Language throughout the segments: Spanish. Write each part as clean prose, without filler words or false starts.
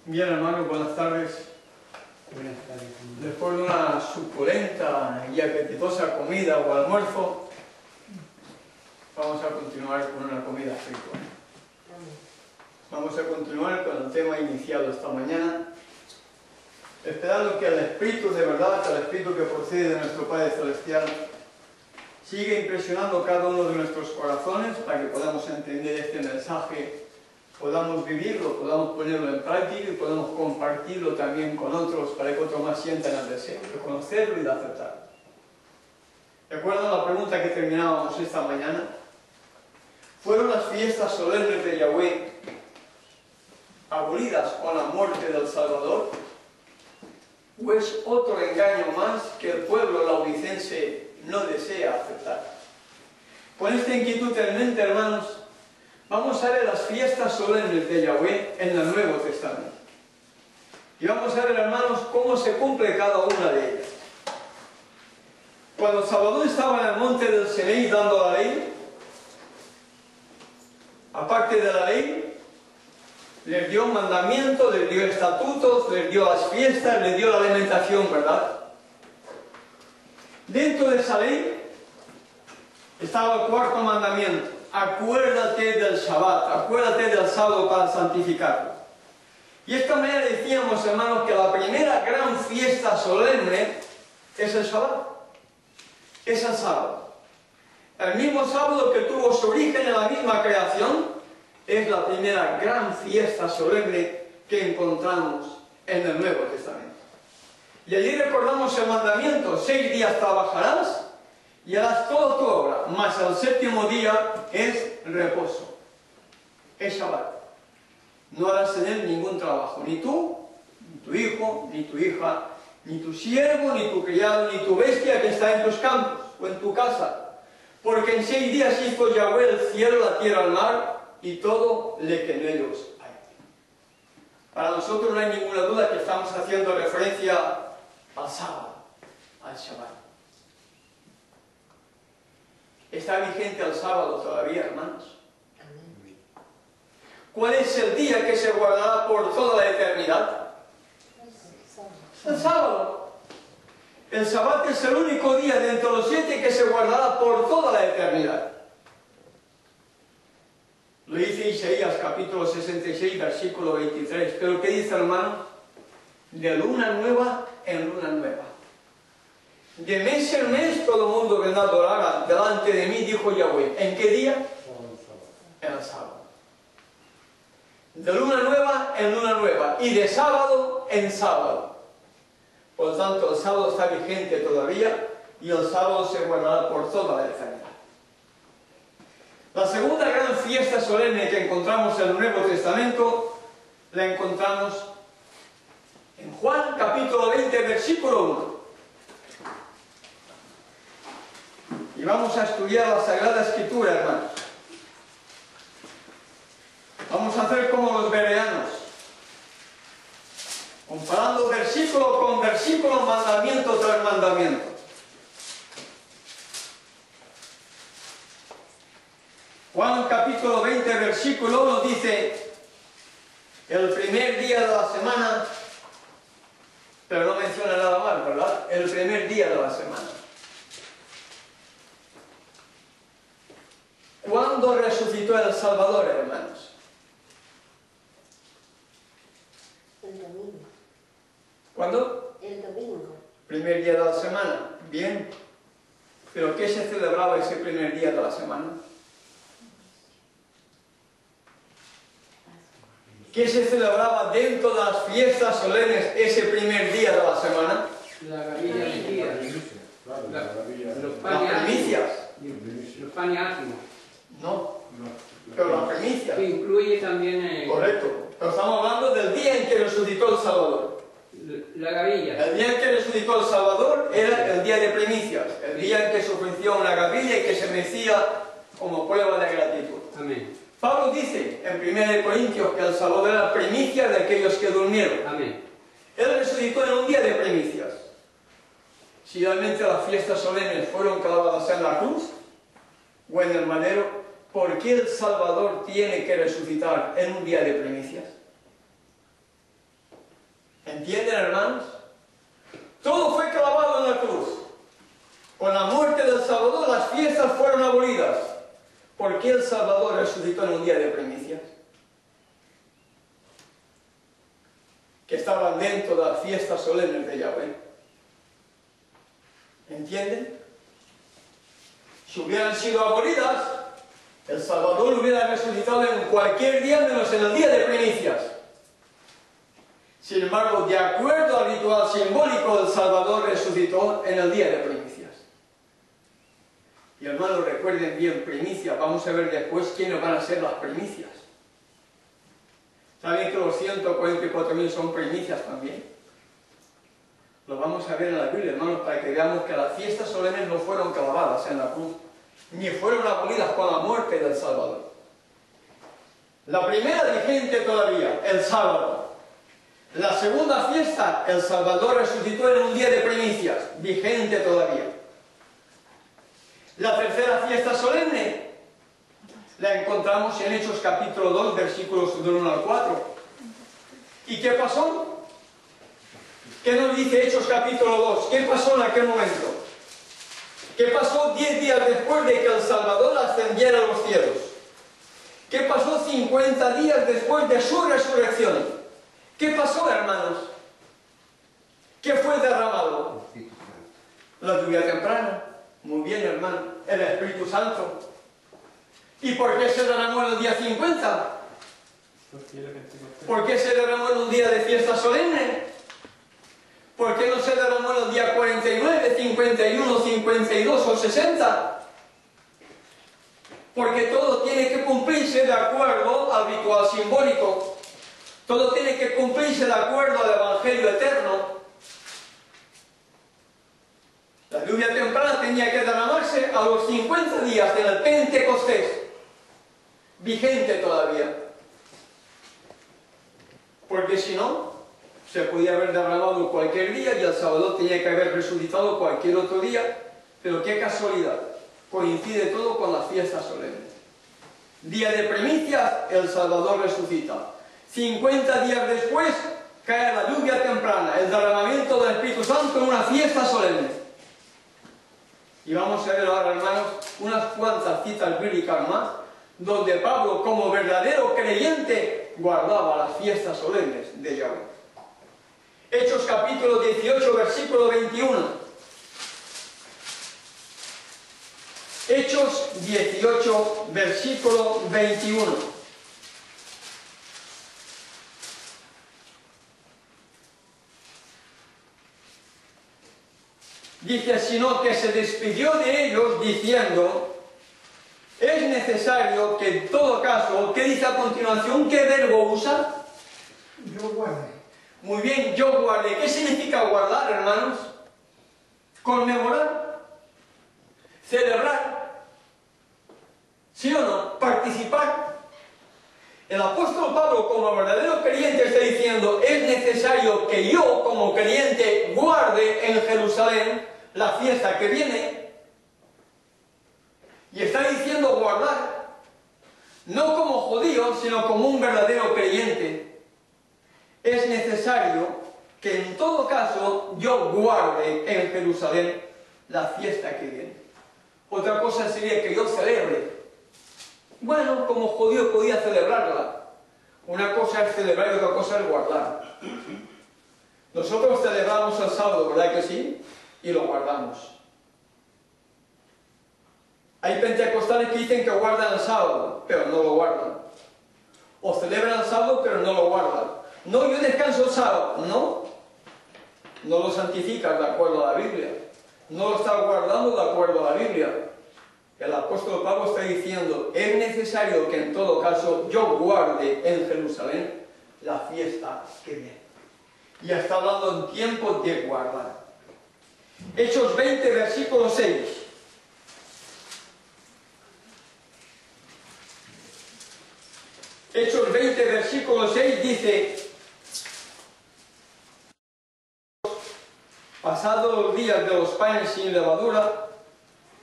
Bien, hermanos, buenas tardes. Buenas tardes. Después de una suculenta y apetitosa comida o almuerzo, vamos a continuar con una comida espiritual. Vamos a continuar con el tema iniciado esta mañana, esperando que el Espíritu de verdad, el Espíritu que procede de nuestro Padre Celestial, siga impresionando cada uno de nuestros corazones para que podamos entender este mensaje, podamos vivirlo, podamos ponerlo en práctica y podamos compartirlo también con otros para que otros más sientan el deseo de conocerlo y de aceptarlo. ¿Recuerdan la pregunta que terminábamos esta mañana? ¿Fueron las fiestas solemnes de Yahweh abolidas con la muerte del Salvador? ¿O es otro engaño más que el pueblo laodicense no desea aceptar? Con esta inquietud en mente, hermanos, vamos a ver las fiestas solemnes de Yahweh en el Nuevo Testamento. Y vamos a ver, hermanos, cómo se cumple cada una de ellas. Cuando Salvador estaba en el monte del Sinaí dando la ley, aparte de la ley, les dio mandamientos, les dio estatutos, les dio las fiestas, les dio la alimentación, ¿verdad? Dentro de esa ley estaba el cuarto mandamiento: acuérdate del Shabbat, acuérdate del sábado para santificarlo. Y esta mañana decíamos, hermanos, que la primera gran fiesta solemne es el Shabbat, es el sábado. El mismo sábado que tuvo su origen en la misma creación, es la primera gran fiesta solemne que encontramos en el Nuevo Testamento. Y allí recordamos el mandamiento: 6 días trabajarás y harás toda tu obra, mas el séptimo día es reposo, es Shabbat. No harás en él ningún trabajo, ni tú, ni tu hijo, ni tu hija, ni tu siervo, ni tu criado, ni tu bestia que está en tus campos o en tu casa. Porque en 6 días hizo Yahweh el cielo, la tierra, el mar y todo lo que en ellos hay. Para nosotros no hay ninguna duda que estamos haciendo referencia al sábado, al Shabbat. ¿Está vigente el sábado todavía, hermanos? ¿Cuál es el día que se guardará por toda la eternidad? El sábado. El Shabbat es el único día de entre los 7 que se guardará por toda la eternidad. Lo dice Isaías capítulo 66, versículo 23. ¿Pero qué dice, hermano? De luna nueva en luna nueva. De mes en mes todo el mundo vendrá a adorar delante de mí, dijo Yahweh. ¿En qué día? En el sábado. De luna nueva en luna nueva. Y de sábado en sábado. Por lo tanto, el sábado está vigente todavía y el sábado se guardará por toda la eternidad. La segunda gran fiesta solemne que encontramos en el Nuevo Testamento la encontramos en Juan capítulo 20, versículo 1. Y vamos a estudiar la Sagrada Escritura, hermanos. Vamos a hacer como los bereanos, comparando versículo con versículo, mandamiento tras mandamiento. Juan capítulo 20, versículo 1 dice: el primer día de la semana, pero no menciona nada más, ¿verdad? El primer día de la semana. ¿Cuándo resucitó el Salvador, hermanos? El domingo. ¿Cuándo? El domingo. Primer día de la semana. Bien. ¿Pero qué se celebraba ese primer día de la semana? ¿Qué se celebraba dentro de las fiestas solemnes ese primer día de la semana? La gavilla de día. Los Las primicias. Los paniátimos. No. Pero las primicias. Que incluye también Correcto. Pero estamos hablando del día en que resucitó el Salvador. la gavilla. El día en que resucitó el Salvador era el día de primicias. El día en que se ofreció una gavilla y que se mecía como prueba de gratitud. Amén. Pablo dice en 1 Corintios que el Salvador era primicia de aquellos que durmieron. Amén. Él resucitó en un día de primicias. Si realmente las fiestas solemnes fueron clavadas en la cruz o en el madero, ¿por qué el Salvador tiene que resucitar en un día de primicias? ¿Entienden, hermanos? Todo fue clavado en la cruz. Con la muerte del Salvador las fiestas fueron abolidas. ¿Por qué el Salvador resucitó en un día de primicias? Que estaban dentro de las fiestas solemnes de Yahweh. ¿Entienden? Si hubieran sido abolidas, el Salvador hubiera resucitado en cualquier día menos en el día de primicias. Sin embargo, de acuerdo al ritual simbólico, el Salvador resucitó en el día de primicias. Y hermanos, recuerden bien, primicias, vamos a ver después quiénes van a ser las primicias. ¿Saben que los 144.000 son primicias también? Lo vamos a ver en la Biblia, hermanos, para que veamos que las fiestas solemnes no fueron clavadas en la cruz, ni fueron abolidas con la muerte del Salvador. La primera vigente todavía, el sábado. La segunda fiesta, el Salvador resucitó en un día de primicias, vigente todavía. La tercera fiesta solemne la encontramos en Hechos capítulo 2, versículos del 1 al 4. ¿Y qué pasó? ¿Qué nos dice Hechos capítulo 2? ¿Qué pasó en aquel momento? ¿Qué pasó 10 días después de que el Salvador ascendiera a los cielos? ¿Qué pasó 50 días después de su resurrección? ¿Qué pasó, hermanos? ¿Qué fue derramado? La lluvia temprana. Muy bien, hermano. El Espíritu Santo. ¿Y por qué se derramó en el día 50? ¿Por qué se derramó en un día de fiesta solemne? ¿Por qué no se derramó en el día 49, 51, 52 o 60? Porque todo tiene que cumplirse de acuerdo al ritual simbólico. Todo tiene que cumplirse de acuerdo al Evangelio eterno. La lluvia temprana tenía que derramarse a los 50 días del Pentecostés, vigente todavía. Porque si no, se podía haber derramado cualquier día y el Salvador tenía que haber resucitado cualquier otro día. Pero qué casualidad, coincide todo con las fiestas solemnes. Día de primicias, el Salvador resucita. 50 días después, cae la lluvia temprana, el derramamiento del Espíritu Santo en una fiesta solemne. Y vamos a ver ahora, hermanos, unas cuantas citas bíblicas más, donde Pablo, como verdadero creyente, guardaba las fiestas solemnes de Yahweh. Hechos capítulo 18, versículo 21. Hechos 18, versículo 21. Dice, sino que se despidió de ellos diciendo, es necesario que en todo caso, ¿qué dice a continuación? ¿Qué verbo usa? Yo guarde. Muy bien, yo guarde. ¿Qué significa guardar, hermanos? Conmemorar, celebrar, ¿sí o no? Participar. El apóstol Pablo, como verdadero creyente, está diciendo, es necesario que yo, como creyente, guarde en Jerusalén la fiesta que viene. Y está diciendo guardar, no como judío, sino como un verdadero creyente. Es necesario que en todo caso yo guarde en Jerusalén la fiesta que viene. Otra cosa sería que yo celebre. Bueno, como judío podía celebrarla. Una cosa es celebrar y otra cosa es guardar. Nosotros celebramos el sábado, ¿verdad que sí? Y lo guardamos. Hay pentecostales que dicen que guardan el sábado, pero no lo guardan. O celebran el sábado, pero no lo guardan. No, yo descanso el sábado. No. No lo santificas de acuerdo a la Biblia. No lo estás guardando de acuerdo a la Biblia. El apóstol Pablo está diciendo, es necesario que en todo caso yo guarde en Jerusalén la fiesta que viene. Y está hablando en tiempo de guardar. Hechos 20, versículo 6. Hechos 20, versículo 6 dice, pasados los días de los panes sin levadura,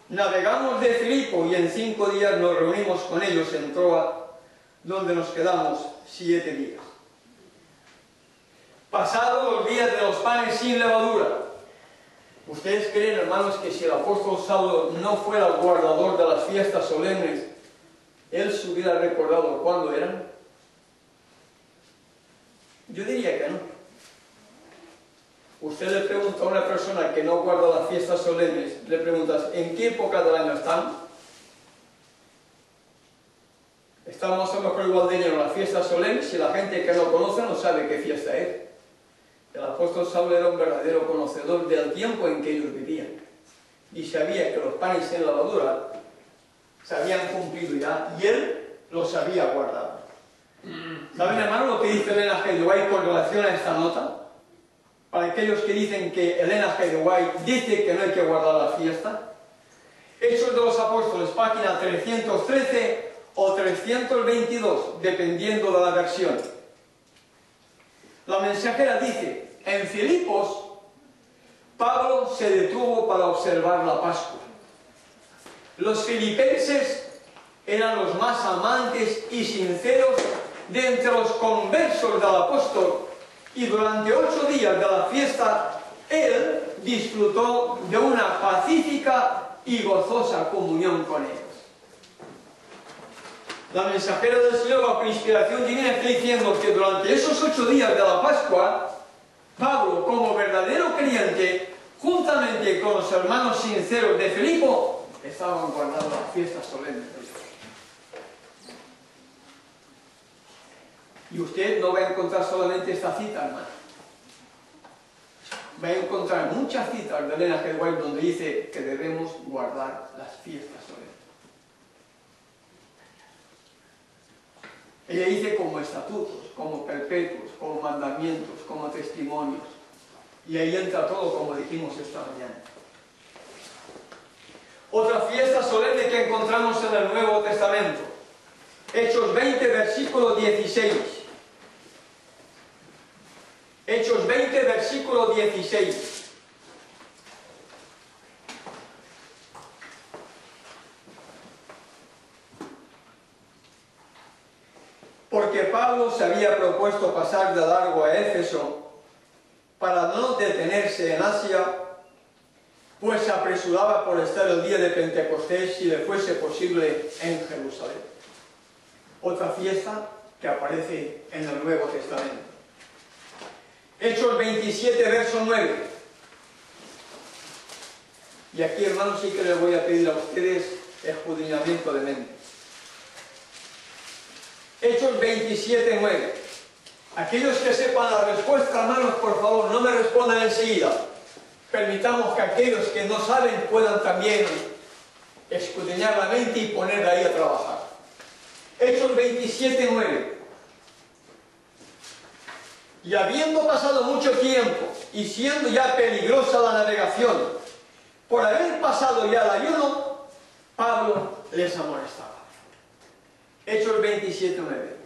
navegamos de Filipo y en 5 días nos reunimos con ellos en Troa, donde nos quedamos 7 días. pasados los días de los panes sin levadura. ¿Ustedes creen, hermanos, que si el apóstol Saulo no fuera el guardador de las fiestas solemnes, él se hubiera recordado cuándo eran? Yo diría que no. Usted le pregunta a una persona que no guarda las fiestas solemnes, le preguntas, ¿en qué época del año están? Estamos a lo mejor igual de lleno en las fiestas solemnes y la gente que no conoce no sabe qué fiesta es. El apóstol Saulo era un verdadero conocedor del tiempo en que ellos vivían y sabía que los panes sin levadura se habían cumplido ya y él los había guardado. ¿Saben, hermano, lo que dice Elena G. de White con relación a esta nota? Para aquellos que dicen que Elena G. de White dice que no hay que guardar la fiesta. Hechos de los Apóstoles, página 313 o 322, dependiendo de la versión. La mensajera dice, en Filipos, Pablo se detuvo para observar la Pascua. Los filipenses eran los más amantes y sinceros de entre los conversos del apóstol, y durante 8 días de la fiesta, él disfrutó de una pacífica y gozosa comunión con ellos. La mensajera del Señor, bajo inspiración divina, está diciendo que durante esos 8 días de la Pascua, Pablo, como verdadero creyente, juntamente con los hermanos sinceros de Filipo, estaban guardando las fiestas solemnes de Dios. Y usted no va a encontrar solamente esta cita, hermano. Va a encontrar muchas citas de Elena G. de White donde dice que debemos guardar las fiestas solemnes. Ella dice como estatutos, como perpetuos, como mandamientos, como testimonios. Y ahí entra todo, como dijimos esta mañana. Otra fiesta solemne que encontramos en el Nuevo Testamento. Hechos 20, versículo 16. Hechos 20, versículo 16. Porque Pablo se había propuesto pasar de largo a Éfeso para no detenerse en Asia, pues se apresuraba por estar el día de Pentecostés si le fuese posible en Jerusalén. Otra fiesta que aparece en el Nuevo Testamento. Hechos 27, verso 9. Y aquí, hermanos, sí que les voy a pedir a ustedes escudriñamiento de mente. Hechos 27, 9. Aquellos que sepan la respuesta, hermanos, por favor, no me respondan enseguida. Permitamos que aquellos que no saben puedan también escudriñar la mente y ponerla ahí a trabajar. Hechos 27, 9. Y habiendo pasado mucho tiempo y siendo ya peligrosa la navegación, por haber pasado ya el ayuno, Pablo les amonestaba. Hechos 27, 9.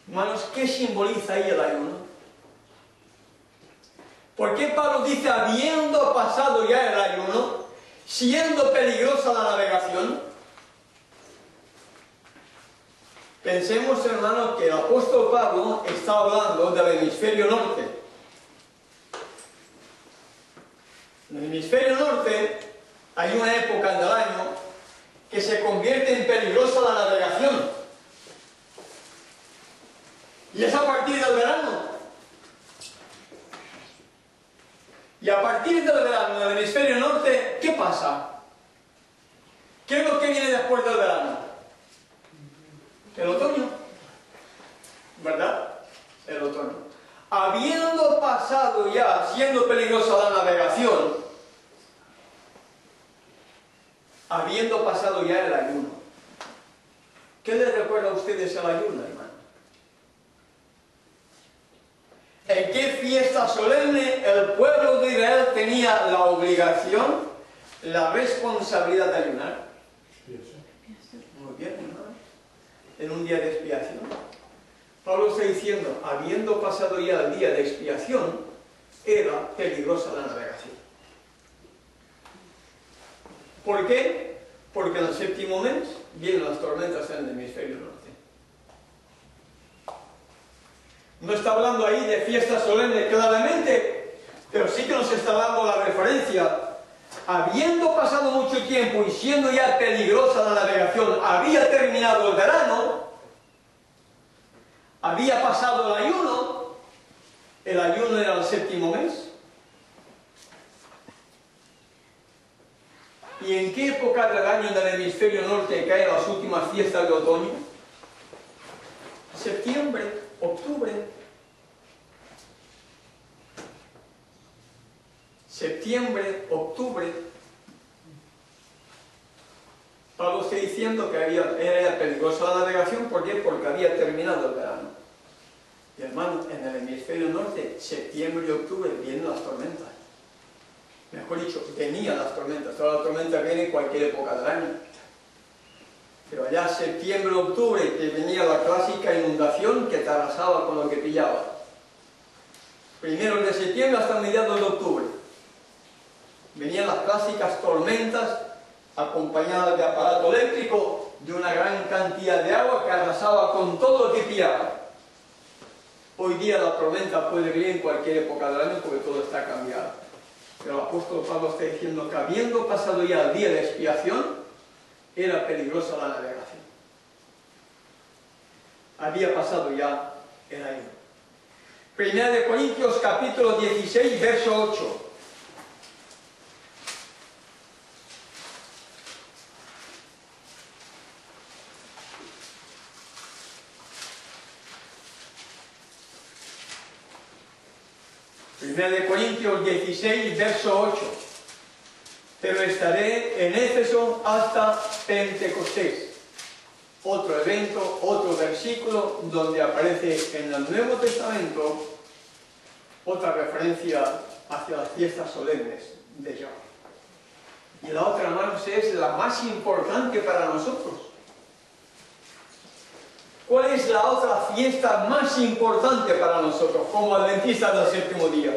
Hermanos, ¿qué simboliza ahí el ayuno? ¿Por qué Pablo dice, habiendo pasado ya el ayuno, siendo peligrosa la navegación? Pensemos, hermanos, que el apóstol Pablo está hablando del hemisferio norte. En el hemisferio norte hay una época del año que se convierte en peligrosa la navegación. Y es a partir del verano. Y a partir del verano en el hemisferio norte, ¿qué pasa? ¿Qué es lo que viene después del verano? El otoño, ¿verdad? El otoño. Habiendo pasado ya, siendo peligrosa la navegación, habiendo pasado ya el ayuno. ¿Qué les recuerda a ustedes el ayuno, hermano? ¿En qué fiesta solemne el pueblo de Israel tenía la obligación, la responsabilidad de ayunar? Muy bien, hermano. En un día de expiación. Pablo está diciendo, habiendo pasado ya el día de expiación, era peligrosa la navegación. ¿Por qué? Porque en el séptimo mes vienen las tormentas en el hemisferio norte. No está hablando ahí de fiesta solemne claramente, pero sí que nos está dando la referencia. Habiendo pasado mucho tiempo y siendo ya peligrosa la navegación, había terminado el verano, había pasado el ayuno era el 7º mes. ¿Y en qué época del año en el hemisferio norte caen las últimas fiestas de otoño? Septiembre, octubre. Septiembre, octubre. Pablo está diciendo que era peligrosa la navegación. ¿Por qué? Porque había terminado el verano. Y hermano, en el hemisferio norte, septiembre y octubre vienen las tormentas. Mejor dicho, venían las tormentas. Toda la tormenta viene en cualquier época del año. Pero allá septiembre, octubre, que venía la clásica inundación que te arrasaba con lo que pillaba. Primeros de septiembre hasta mediados de octubre. Venían las clásicas tormentas acompañadas de aparato eléctrico, de una gran cantidad de agua que arrasaba con todo lo que pillaba. Hoy día la tormenta puede venir en cualquier época del año porque todo está cambiado. Pero el apóstol Pablo está diciendo que habiendo pasado ya el día de expiación, era peligrosa la navegación. Había pasado ya el año. Primera de Corintios capítulo 16, verso 8. Primera de Corintios 16, verso 8. Pero estaré en Éfeso hasta Pentecostés. Otro evento, otro versículo donde aparece en el Nuevo Testamento otra referencia hacia las fiestas solemnes de Yahweh. Y la otra, hermanos, es la más importante para nosotros. ¿Cuál es la otra fiesta más importante para nosotros como adventistas del 7º día?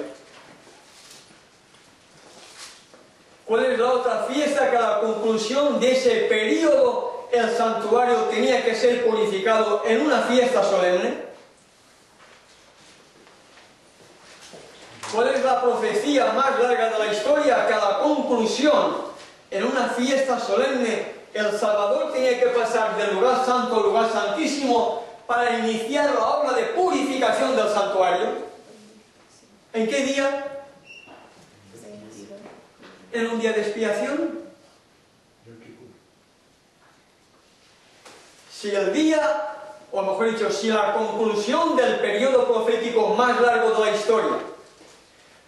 ¿Cuál es la otra fiesta que a la conclusión de ese periodo el santuario tenía que ser purificado en una fiesta solemne? ¿Cuál es la profecía más larga de la historia que a la conclusión en una fiesta solemne el Salvador tenía que pasar del lugar santo al lugar santísimo para iniciar la obra de purificación del santuario? ¿En qué día? ¿En un día de expiación? Si el día, o mejor dicho, si la conclusión del periodo profético más largo de la historia,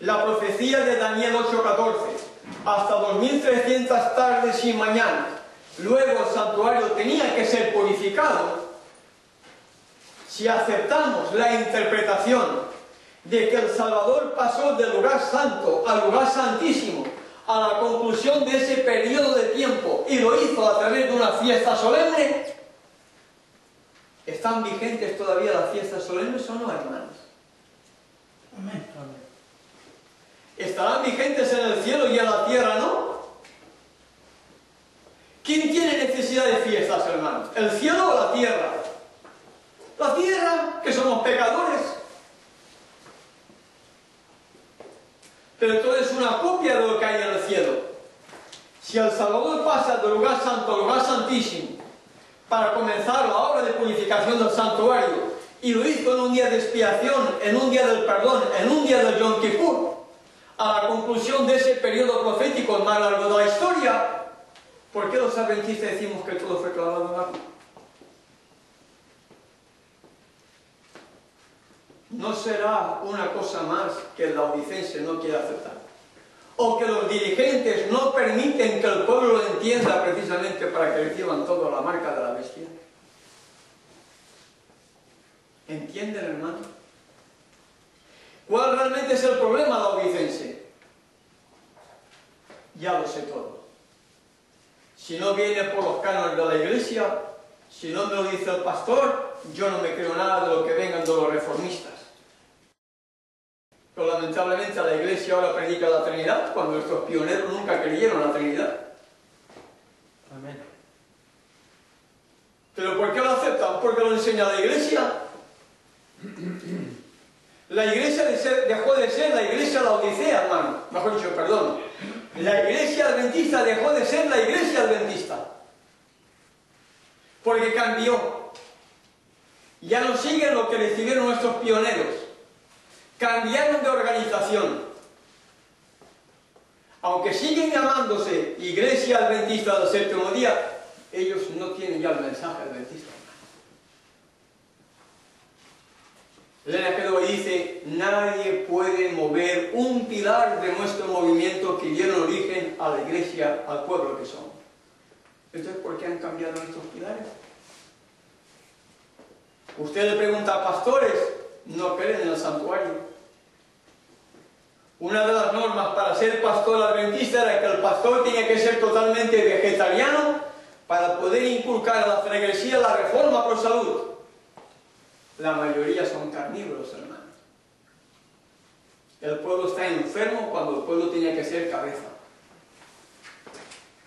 la profecía de Daniel 8:14, hasta 2300 tardes y mañanas, luego el santuario tenía que ser purificado. Si aceptamos la interpretación de que el Salvador pasó del lugar santo al lugar santísimo a la conclusión de ese periodo de tiempo y lo hizo a través de una fiesta solemne, ¿están vigentes todavía las fiestas solemnes o no, hermanos? Amén. ¿Estarán vigentes en el cielo y en la tierra no? ¿Quién tiene necesidad de fiestas, hermanos? ¿El cielo o la tierra? La tierra, que somos pecadores. Pero entonces es una copia de lo que hay en el cielo. Si el Salvador pasa del lugar santo al lugar santísimo para comenzar la obra de purificación del santuario y lo hizo en un día de expiación, en un día del perdón, en un día del Yom Kippur, a la conclusión de ese periodo profético más largo de la historia, ¿por qué los adventistas decimos que todo fue clavado en la cruz? ¿No será una cosa más que el laodicense no quiere aceptar? ¿O que los dirigentes no permiten que el pueblo lo entienda precisamente para que reciban toda la marca de la bestia? ¿Entienden, hermano? ¿Cuál realmente es el problema laodicense? Ya lo sé todo. Si no viene por los cánones de la iglesia, si no me lo dice el pastor, yo no me creo nada de lo que vengan de los reformistas. Pero lamentablemente la iglesia ahora predica la Trinidad, cuando nuestros pioneros nunca creyeron la Trinidad. Amén. ¿Pero por qué lo aceptan? ¿Porque lo enseña la iglesia? La iglesia dejó de ser la iglesia laodicea, hermano. Mejor dicho, perdón. La iglesia adventista dejó de ser la iglesia adventista. Porque cambió. Ya no siguen lo que recibieron nuestros pioneros. Cambiaron de organización. Aunque siguen llamándose Iglesia Adventista del Séptimo Día, ellos no tienen ya el mensaje adventista. Elena Pedro dice, nadie puede mover un pilar de nuestro movimiento que dieron origen a la Iglesia, al pueblo que somos. Entonces, ¿por qué han cambiado nuestros pilares? Usted le pregunta a pastores, no creen en el santuario. Una de las normas para ser pastor adventista era que el pastor tenía que ser totalmente vegetariano para poder inculcar a la feligresía la reforma por salud. La mayoría son carnívoros, hermano. El pueblo está enfermo cuando el pueblo tenía que ser cabeza.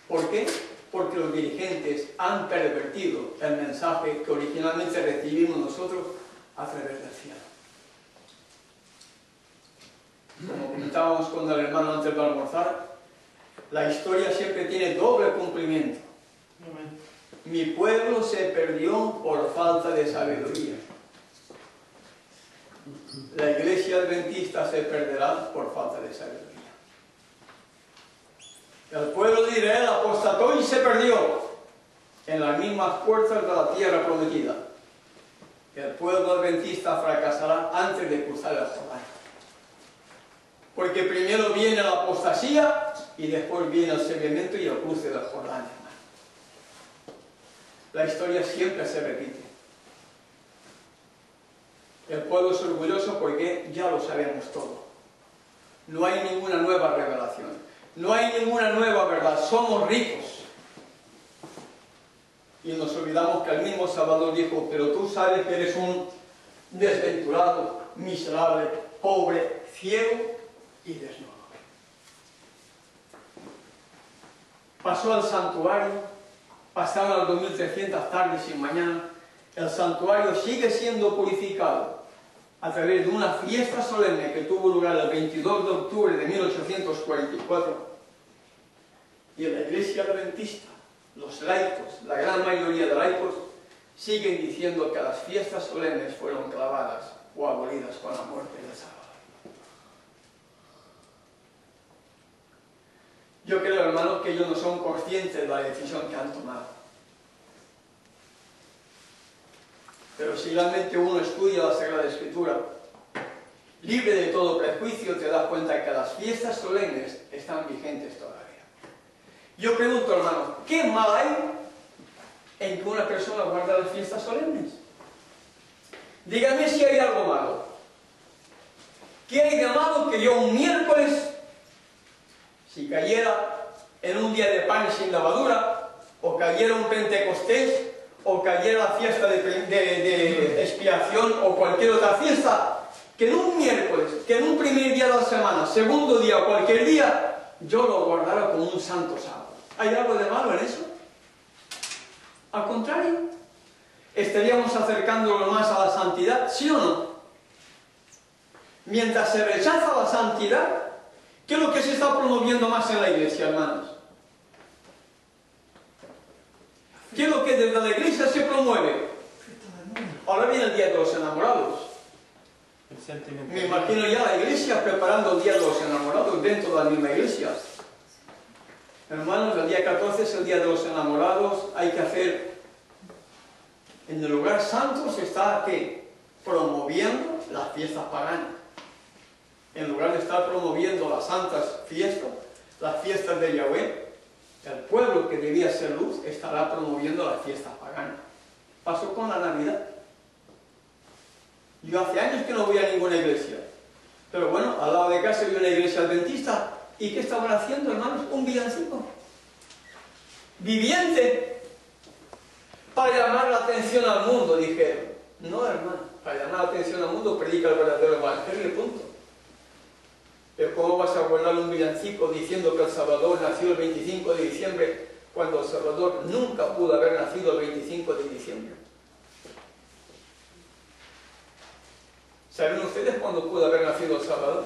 ¿Por qué? Porque los dirigentes han pervertido el mensaje que originalmente recibimos nosotros a través del cielo. Como comentábamos con el hermano antes de almorzar, la historia siempre tiene doble cumplimiento. Mi pueblo se perdió por falta de sabiduría. La iglesia adventista se perderá por falta de sabiduría. El pueblo de Israel apostató y se perdió en las mismas puertas de la tierra prometida. El pueblo adventista fracasará antes de cruzar el Jordán. Porque primero viene la apostasía y después viene el seguimiento y el cruce del Jordán, hermano. La historia siempre se repite. El pueblo es orgulloso porque ya lo sabemos todo. No hay ninguna nueva revelación. No hay ninguna nueva verdad. Somos ricos. Y nos olvidamos que el mismo Salvador dijo, pero tú sabes que eres un desventurado, miserable, pobre, ciego y desnudo. Pasó al santuario, pasaron las 2300 tardes y mañanas. El santuario sigue siendo purificado a través de una fiesta solemne que tuvo lugar el 22 de octubre de 1844. Y en la iglesia adventista, los laicos, la gran mayoría de laicos, siguen diciendo que las fiestas solemnes fueron clavadas o abolidas con la muerte del sábado. Yo creo, hermanos, que ellos no son conscientes de la decisión que han tomado. Pero si realmente uno estudia la Sagrada Escritura, libre de todo prejuicio, te das cuenta que las fiestas solemnes están vigentes todavía. Yo pregunto, hermano, ¿qué mal hay en que una persona guarde las fiestas solemnes? Dígame si hay algo malo. ¿Qué hay de malo que yo un miércoles, si cayera en un día de pan sin levadura, o cayera un Pentecostés, o cayera la fiesta de expiación, o cualquier otra fiesta, que en un miércoles, que en un primer día de la semana, segundo día o cualquier día, yo lo guardara como un santo sábado? ¿Hay algo de malo en eso? Al contrario, estaríamos acercándonos más a la santidad, ¿sí o no? Mientras se rechaza la santidad, ¿qué es lo que se está promoviendo más en la iglesia, hermanos? ¿Qué es lo que desde la iglesia se promueve? Ahora viene el Día de los Enamorados. Me imagino ya la iglesia preparando el Día de los Enamorados dentro de la misma iglesia. Hermanos, el día 14 es el Día de los Enamorados. Hay que hacer... En el lugar santo se está, ¿qué? Promoviendo las fiestas paganas. En lugar de estar promoviendo las santas fiestas, las fiestas de Yahweh, el pueblo que debía ser luz estará promoviendo las fiestas paganas. Pasó con la Navidad. Yo hace años que no voy a ninguna iglesia. Pero bueno, al lado de casa hay una iglesia adventista. ¿Y qué estaban haciendo, hermanos? Un villancico. Viviente. Para llamar la atención al mundo, dijeron. No, hermano. Para llamar la atención al mundo, predica el verdadero evangelio, punto. Pero ¿cómo vas a guardar un villancico diciendo que el Salvador nació el 25 de diciembre cuando el Salvador nunca pudo haber nacido el 25 de diciembre? ¿Saben ustedes cuándo pudo haber nacido el Salvador?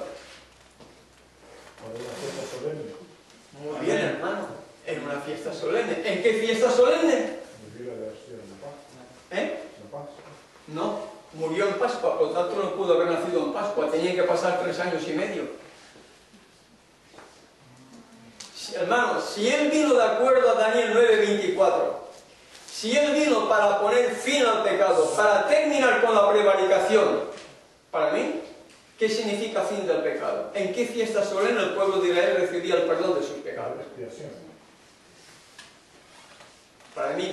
Para una fiesta solemne. Muy bien, hermano. En una fiesta solemne. ¿En qué fiesta solemne? Murió la versión de Pascua. La Pascua. No, murió en Pascua, por lo tanto no pudo haber nacido en Pascua. Tenía que pasar 3 años y medio. Hermano, si él vino de acuerdo a Daniel 9:24, si él vino para poner fin al pecado, para terminar con la prevaricación, para mí, ¿qué significa fin del pecado? ¿En qué fiesta solemne el pueblo de Israel recibía el perdón de sus pecados? Expiación. Para mí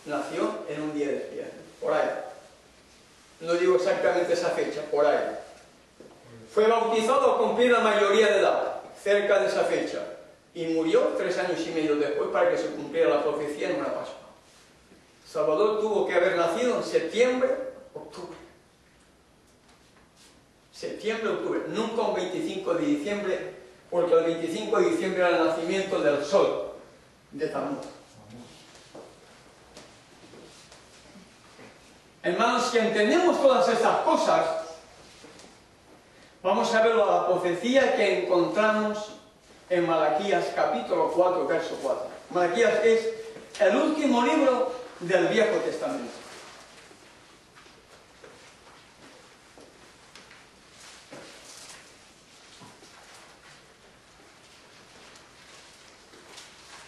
nació en un día de expiación, por ahí. No digo exactamente esa fecha, por ahí. Fue bautizado a cumplir la mayoría de edad, cerca de esa fecha, y murió 3 años y medio después para que se cumpliera la profecía en una Pascua. Salvador tuvo que haber nacido en septiembre, octubre. Septiembre, octubre, nunca un 25 de diciembre, porque el 25 de diciembre era el nacimiento del sol, de Tammuz. Hermanos, si entendemos todas estas cosas, vamos a ver la profecía que encontramos en Malaquías capítulo 4, verso 4. Malaquías es el último libro del Viejo Testamento.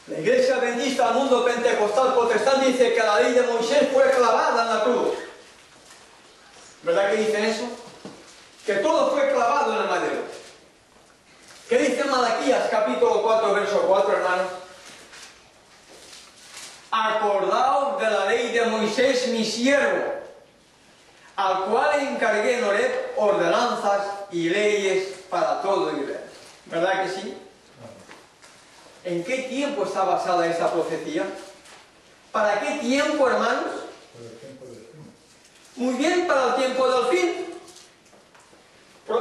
La Iglesia Adventista al mundo pentecostal protestante dice que la ley de Moisés fue clavada en la cruz. ¿Verdad que dicen eso? Que todo fue clavado en el madero. ¿Qué dice Malaquías capítulo 4, verso 4, hermanos? Acordaos de la ley de Moisés, mi siervo, al cual encargué en Horeb ordenanzas y leyes para todo Israel. ¿Verdad que sí? ¿En qué tiempo está basada esa profecía? ¿Para qué tiempo, hermanos? Para el tiempo del fin. Muy bien, para el tiempo del fin.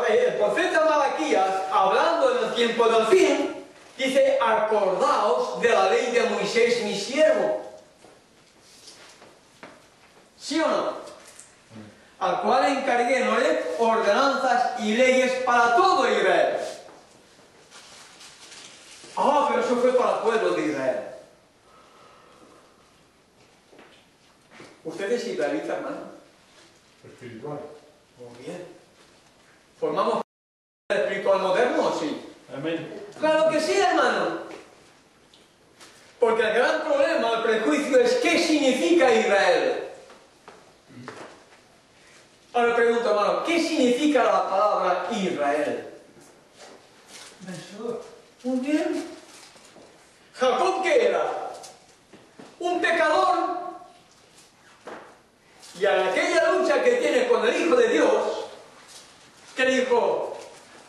El profeta Malaquías, hablando en el tiempo del fin, dice, acordaos de la ley de Moisés, mi siervo. ¿Sí o no? Al cual encargué en Horeb ordenanzas y leyes para todo Israel. Ah, pero eso fue para el pueblo de Israel. ¿Usted es israelita, hermano? Espiritual. Muy bien. ¿Formamos el espiritual moderno o sí? Amén. Claro que sí, hermano. Porque el gran problema, el prejuicio es ¿qué significa Israel? Ahora pregunto, hermano, ¿qué significa la palabra Israel? Vencedor. Muy bien. ¿Jacob qué era? Un pecador. Y en aquella lucha que tiene con el Hijo de Dios, ¿qué dijo?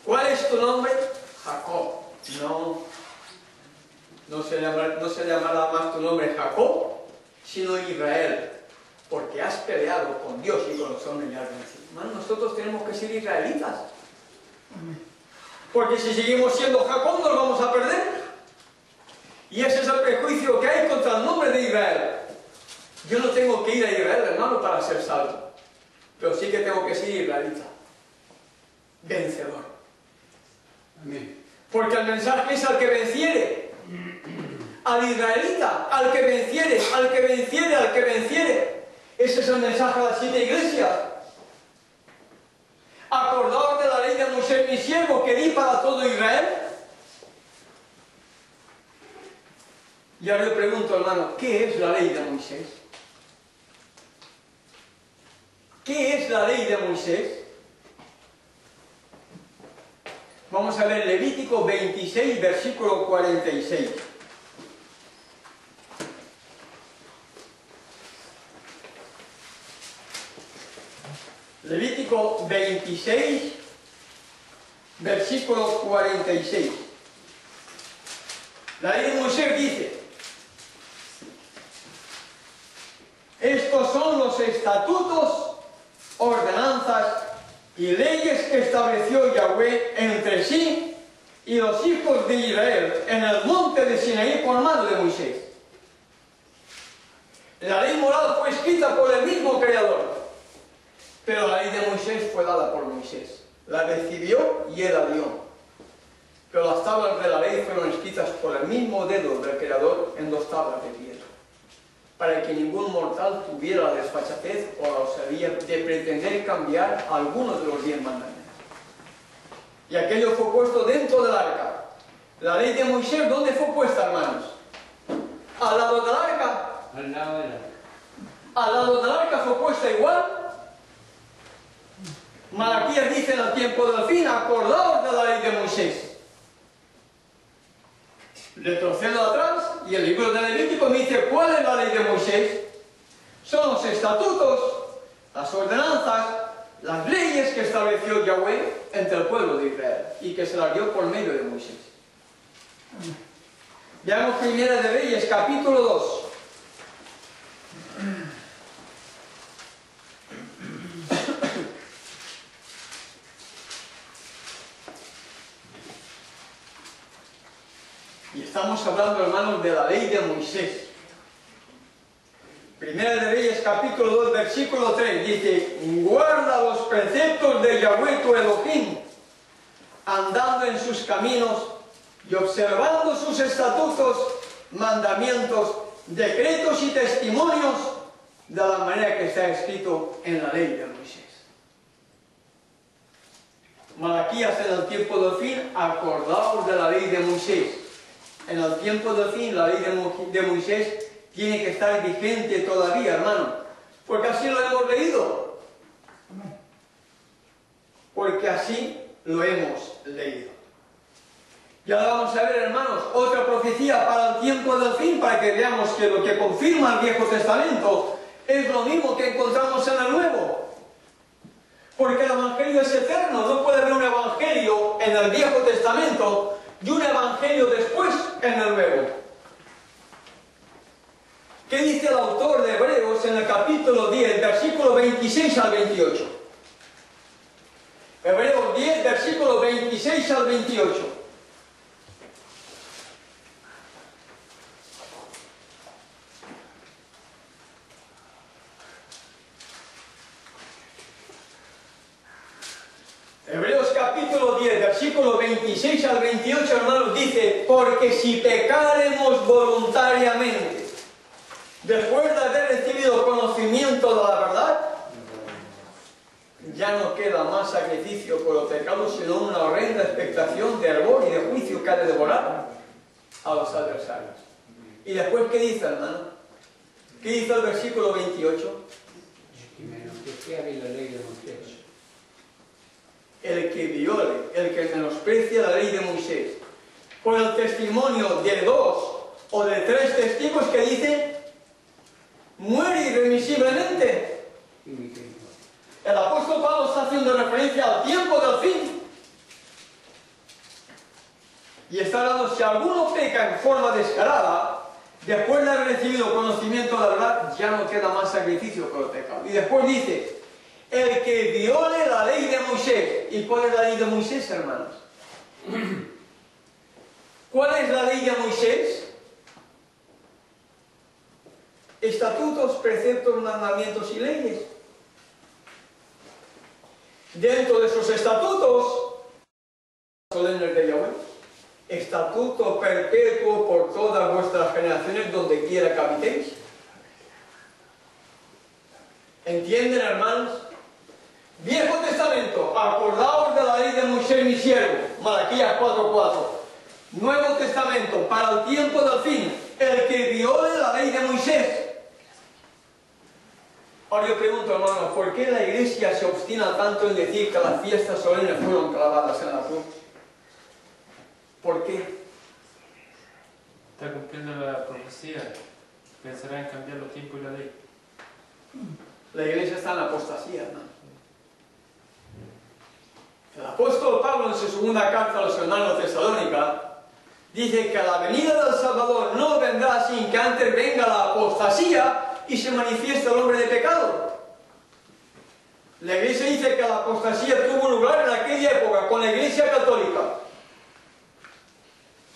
¿Cuál es tu nombre? Jacob. No se llamará más tu nombre Jacob, sino Israel, porque has peleado con Dios y con los hombres y has vencido. Hermano, nosotros tenemos que ser israelitas. Porque si seguimos siendo Jacob nos vamos a perder. Y ese es el prejuicio que hay contra el nombre de Israel. Yo no tengo que ir a Israel, hermano, para ser salvo. Pero sí que tengo que ser israelita. Vencedor. Amén. Porque el mensaje es al que venciere. Al israelita, al que venciere, al que venciere, al que venciere. Ese es el mensaje de las 7 iglesias. Acordaos de la ley de Moisés, mi siervo, que di para todo Israel. Y ahora le pregunto, hermano, ¿qué es la ley de Moisés? ¿Qué es la ley de Moisés? Vamos a ver Levítico 26, versículo 46. Levítico 26, versículo 46. La ley de Moisés dice, estos son los estatutos, ordenanzas y leyes que estableció Yahweh entre sí y los hijos de Israel en el monte de Sinaí por mano de Moisés. La ley moral fue escrita por el mismo Creador. Pero la ley de Moisés fue dada por Moisés. La recibió y él la dio. Pero las tablas de la ley fueron escritas por el mismo dedo del Creador en 2 tablas de piedra, para que ningún mortal tuviera la desfachatez o la osadía de pretender cambiar algunos de los 10 mandamientos. Y aquello fue puesto dentro del arca. La ley de Moisés, ¿dónde fue puesta, hermanos? ¿Al lado del arca? Al lado del arca. Al lado del arca fue puesta igual. Malaquías dice en el tiempo del fin, acordaos de la ley de Moisés. Retrocedo atrás y el libro de Levítico me dice cuál es la ley de Moisés. Son los estatutos, las ordenanzas, las leyes que estableció Yahweh entre el pueblo de Israel y que se las dio por medio de Moisés. Veamos Primera de Reyes, capítulo 2. Y estamos hablando, hermanos, de la ley de Moisés. Primera de Reyes, capítulo 2, versículo 3, dice: guarda los preceptos de Yahweh tu Elohim, andando en sus caminos y observando sus estatutos, mandamientos, decretos y testimonios, de la manera que está escrito en la ley de Moisés. Malaquías en el tiempo del fin, acordaos de la ley de Moisés. En el tiempo del fin, la ley de Moisés tiene que estar vigente todavía, hermano, porque así lo hemos leído. Porque así lo hemos leído. Y ahora vamos a ver, hermanos, otra profecía para el tiempo del fin, para que veamos que lo que confirma el Viejo Testamento es lo mismo que encontramos en el Nuevo. Porque el Evangelio es eterno, no puede haber un Evangelio en el Viejo Testamento y un Evangelio después en el Nuevo. ¿Qué dice el autor de Hebreos en el capítulo 10, versículo 26 al 28? Hebreos 10, versículo 26 al 28. Hebreos capítulo 10, versículo 26 al 28, hermanos, dice: porque si pecaremos voluntariamente, después de haber recibido conocimiento de la verdad, ya no queda más sacrificio por los pecados, sino una horrenda expectación de hervor y de juicio que ha de devorar a los adversarios. Y después, ¿qué dice, hermano? ¿Qué dice el versículo 28? El que viole, el que menosprecia la ley de Moisés, por el testimonio de 2 o de 3 testigos que dicen, muere irremisiblemente. El apóstol Pablo está haciendo referencia al tiempo del fin. Y está hablando, si alguno peca en forma descarada, después de haber recibido conocimiento de la verdad, ya no queda más sacrificio por el pecado. Y después dice, el que viole la ley de Moisés. ¿Y cuál es la ley de Moisés, hermanos? ¿Cuál es la ley de Moisés? Estatutos, preceptos, mandamientos y leyes. Dentro de esos estatutos, solemnes de Yahweh, estatuto perpetuo por todas vuestras generaciones, donde quiera que habitéis. ¿Entienden, hermanos? Viejo Testamento, acordaos de la ley de Moisés mi siervo, Malaquías 4:4. Nuevo Testamento, para el tiempo del fin, el que viole la ley de Moisés. Ahora yo pregunto, hermanos, ¿por qué la Iglesia se obstina tanto en decir que las fiestas solemnes fueron clavadas en la cruz? ¿Por qué? Está cumpliendo la profecía. Pensará en cambiar los tiempos y la ley. La Iglesia está en apostasía, hermano. El apóstol Pablo, en su segunda carta a los hermanos de Tesalónica, dice que a la venida del Salvador no vendrá sin que antes venga la apostasía y se manifieste el hombre de pecado. La Iglesia dice que la apostasía tuvo lugar en aquella época con la Iglesia católica.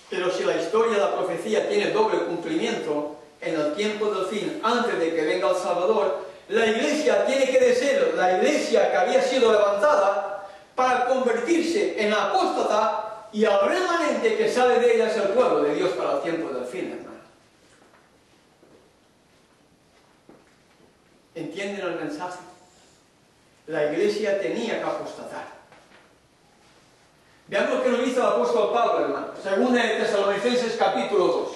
Pero si la historia de la profecía tiene doble cumplimiento, en el tiempo del fin, antes de que venga el Salvador, La iglesia tiene que ser la iglesia que había sido levantada para convertirse en apóstata, y el remanente que sale de ella es el pueblo de Dios para el tiempo del fin, hermano. ¿Entienden el mensaje? La iglesia tenía que apostatar. Veamos lo que nos dice el apóstol Pablo, hermano. Segunda de Tesalonicenses capítulo 2.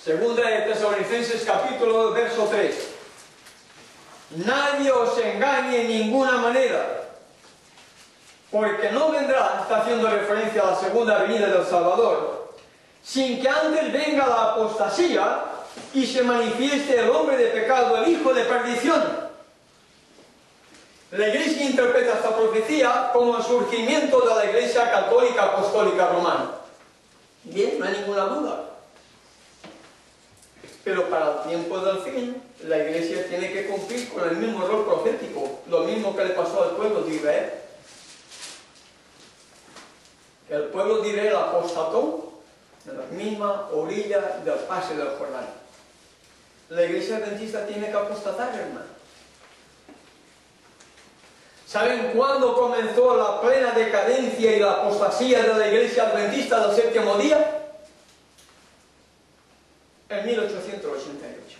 Segunda de Tesalonicenses capítulo 2, verso 3. Nadie os engañe en ninguna manera, porque no vendrá, está haciendo referencia a la segunda venida del Salvador, sin que antes venga la apostasía y se manifieste el hombre de pecado, el hijo de perdición. La Iglesia interpreta esta profecía como el surgimiento de la Iglesia católica apostólica romana. Bien, no hay ninguna duda. Pero para el tiempo del fin, la Iglesia tiene que cumplir con el mismo rol profético, lo mismo que le pasó al pueblo de Israel. El pueblo de Israel apostató en la misma orilla del pase del Jordán. La Iglesia adventista tiene que apostatar, hermano. ¿Saben cuándo comenzó la plena decadencia y la apostasía de la Iglesia adventista del séptimo día? En 1888.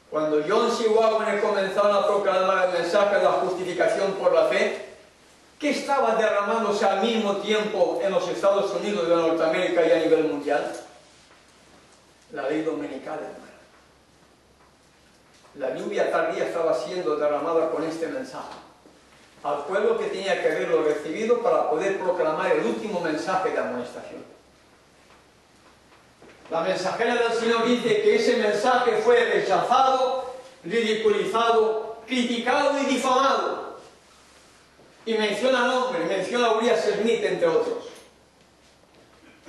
Cuando John C. Wagner comenzaron a proclamar el mensaje de la justificación por la fe, ¿qué estaba derramándose al mismo tiempo en los Estados Unidos de Norteamérica y a nivel mundial? La ley dominical, hermano. La lluvia tardía estaba siendo derramada con este mensaje al pueblo que tenía que haberlo recibido para poder proclamar el último mensaje de amonestación. La mensajera del Señor dice que ese mensaje fue rechazado, ridiculizado, criticado y difamado. Y menciona nombres, menciona a Urias Smith, entre otros.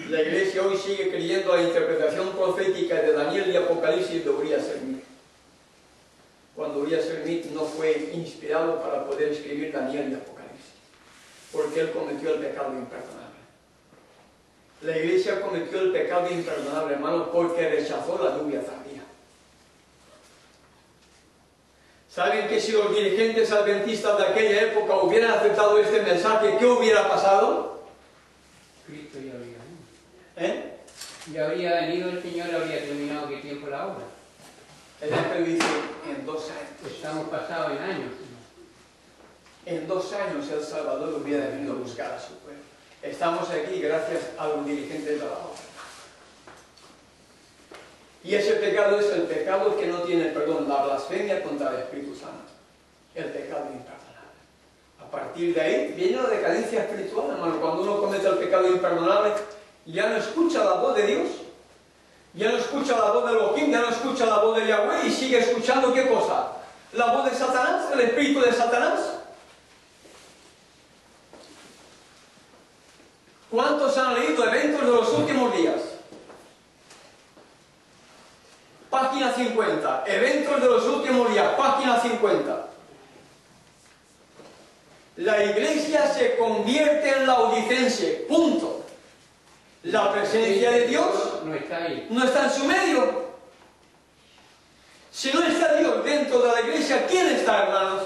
La Iglesia hoy sigue creyendo la interpretación profética de Daniel y Apocalipsis de Urias Smith, cuando Urias Smith no fue inspirado para poder escribir Daniel y Apocalipsis, porque él cometió el pecado imperdonable. La Iglesia cometió el pecado imperdonable, hermano, porque rechazó la lluvia tardía. ¿Saben que si los dirigentes adventistas de aquella época hubieran aceptado este mensaje, qué hubiera pasado? Cristo ya habría venido. Ya habría venido el Señor, habría terminado qué tiempo la obra. El ángel dice, en 2 años. Estamos pasados en años. En 2 años el Salvador hubiera venido a buscar a su pueblo. Estamos aquí gracias a los dirigentes de la obra. Y ese pecado es el pecado que no tiene perdón, la blasfemia contra el Espíritu Santo. El pecado imperdonable. A partir de ahí viene la decadencia espiritual, hermano. Cuando uno comete el pecado imperdonable, ya no escucha la voz de Dios. Ya no escucha la voz de Elohim, ya no escucha la voz de Yahweh y sigue escuchando ¿qué cosa? La voz de Satanás, el espíritu de Satanás. ¿Cuántos han leído eventos de los últimos días? Página 50. Eventos de los últimos días, página 50. La Iglesia se convierte en laodicense, punto. La presencia de Dios no está ahí. No está en su medio. Si no está Dios dentro de la Iglesia, ¿quién está, hermanos?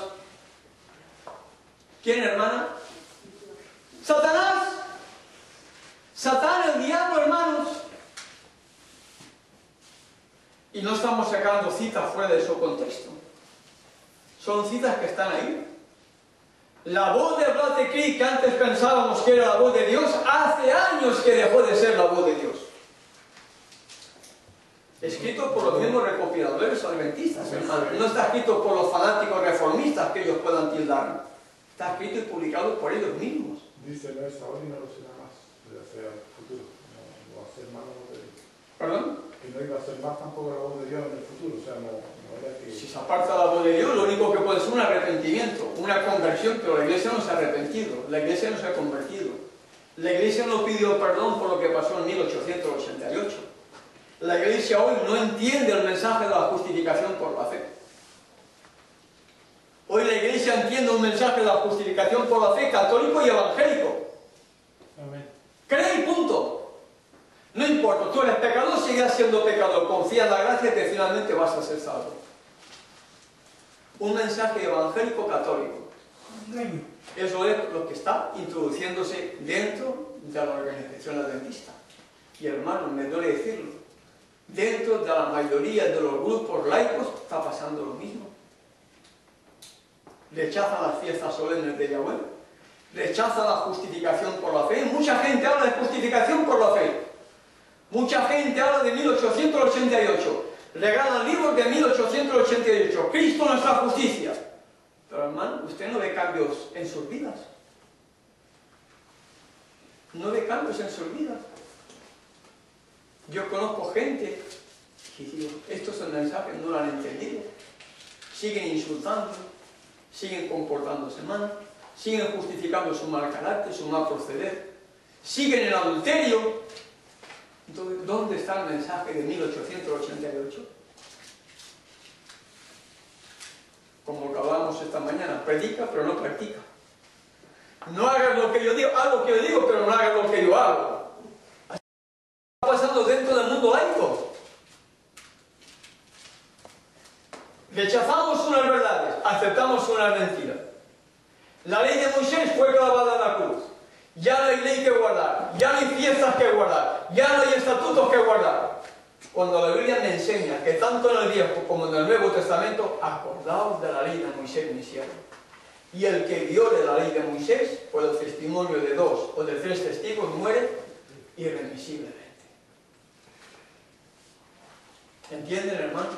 ¿Quién, hermana? Satanás. Satán, el diablo, hermanos. Y no estamos sacando citas fuera de su contexto. Son citas que están ahí. La voz de Brother Creek, que antes pensábamos que era la voz de Dios, hace años que dejó de ser la voz de Dios. Escrito por los mismos recopiladores adventistas, hermano. No está escrito por los fanáticos reformistas que ellos puedan tildar. Está escrito y publicado por ellos mismos. Dice, no es ahora y no lo será más, hacia el futuro. No va a ser más la voz de Dios. ¿Perdón? Que no iba a ser más tampoco la voz de Dios en el futuro. O sea, no era que... Si se aparta la voz de Dios, lo único que puede ser un arrepentimiento, una conversión, pero la Iglesia no se ha arrepentido, la Iglesia no se ha convertido. La Iglesia no pidió perdón por lo que pasó en 1888. La Iglesia hoy no entiende el mensaje de la justificación por la fe. Hoy la Iglesia entiende un mensaje de la justificación por la fe católico y evangélico. Amén. Cree y punto. No importa, tú eres pecador, sigas siendo pecador. Confía en la gracia que finalmente vas a ser salvo. Un mensaje evangélico católico. Eso es lo que está introduciéndose dentro de la organización adventista. Y hermano, me duele decirlo, dentro de la mayoría de los grupos laicos está pasando lo mismo. Rechazan las fiestas solemnes de Yahweh, rechazan la justificación por la fe. Mucha gente habla de justificación por la fe. Mucha gente habla de 1888. Regalan libros de 1888. Cristo nuestra justicia. Pero hermano, usted no ve cambios en sus vidas. No ve cambios en sus vidas. Yo conozco gente que digo, estos mensajes no lo han entendido. Siguen insultando, siguen comportándose mal, siguen justificando su mal carácter, su mal proceder, siguen en adulterio. Entonces, ¿dónde está el mensaje de 1888? Como lo hablábamos esta mañana, predica pero no practica. No hagas lo que yo digo, haz lo que yo digo, pero no hagas lo que yo hago. Así está pasando dentro del mundo laico. Rechazamos unas verdades, aceptamos unas mentiras. La ley de Moisés fue clavada en la cruz. Ya no hay ley que guardar, ya no hay fiestas que guardar, ya no hay estatutos que guardar. Cuando la Biblia me enseña que tanto en el Viejo como en el Nuevo Testamento, acordaos de la ley de Moisés, mi siervo. Y el que viole la ley de Moisés, por el testimonio de 2 o de 3 testigos, muere irremisiblemente. ¿Entienden, hermano?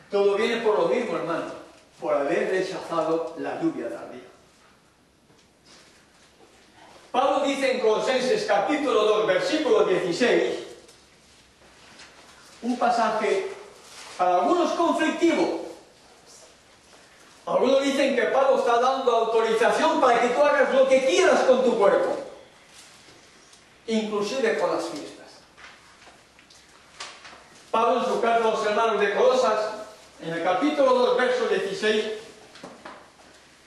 Todo viene por lo mismo, hermano, por haber rechazado la lluvia tardía. Pablo dice en Colosenses capítulo 2, versículo 16, un pasaje para algunos conflictivo. Algunos dicen que Pablo está dando autorización para que tú hagas lo que quieras con tu cuerpo, inclusive con las fiestas. Pablo en su carta a los hermanos de Colosas, en el capítulo 2, verso 16,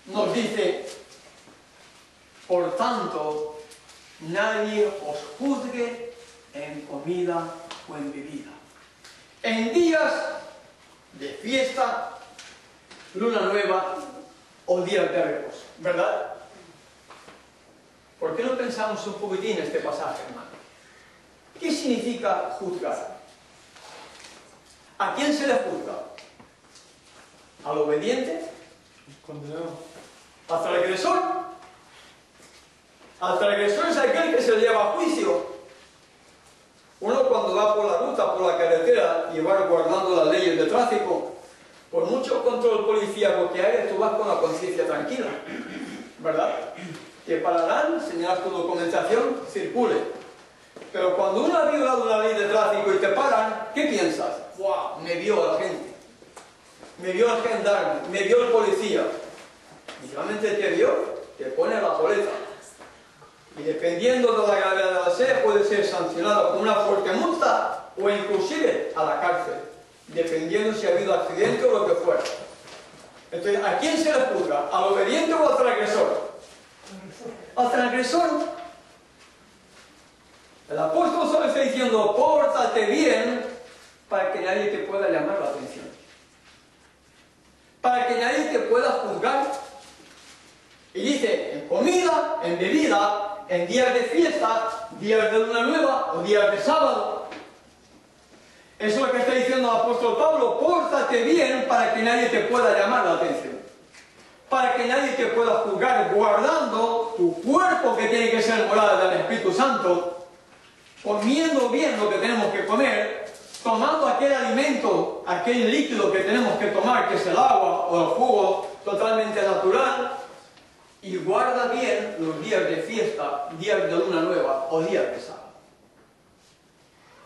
nos dice: por tanto, nadie os juzgue en comida o en bebida, en días de fiesta, luna nueva o días de reposo. ¿Verdad? ¿Por qué no pensamos un poquitín en este pasaje, hermano? ¿Qué significa juzgar? ¿A quién se le juzga? ¿Al obediente? Condenado. ¿Al transgresor? Al transgresor es aquel que se le lleva a juicio. Uno cuando va por la ruta, por la carretera y va guardando las leyes de tráfico, por mucho control policíaco que haya, tú vas con la conciencia tranquila, ¿verdad? Te pararán, señalas tu documentación, circule. Pero cuando uno ha violado una ley de tráfico y te paran, ¿qué piensas? ¡Wow! Me vio la gente, me vio el gendarme, me vio el policía. Y solamente te vio, te pone la boleta. Y dependiendo de la gravedad de la serie, puede ser sancionado con una fuerte multa o inclusive a la cárcel, dependiendo si ha habido accidente o lo que fuera. Entonces, ¿a quién se le juzga? ¿Al obediente o al transgresor? Al transgresor. El apóstol solo está diciendo: pórtate bien para que nadie te pueda llamar la atención, para que nadie te pueda juzgar. Y dice: en comida, en bebida, en días de fiesta, días de luna nueva o días de sábado. Eso es lo que está diciendo el apóstol Pablo: pórtate bien para que nadie te pueda llamar la atención, para que nadie te pueda juzgar, guardando tu cuerpo, que tiene que ser morada del Espíritu Santo, comiendo bien lo que tenemos que comer, tomando aquel alimento, aquel líquido que tenemos que tomar, que es el agua o el jugo totalmente natural. Y guarda bien los días de fiesta, días de luna nueva o días de sábado.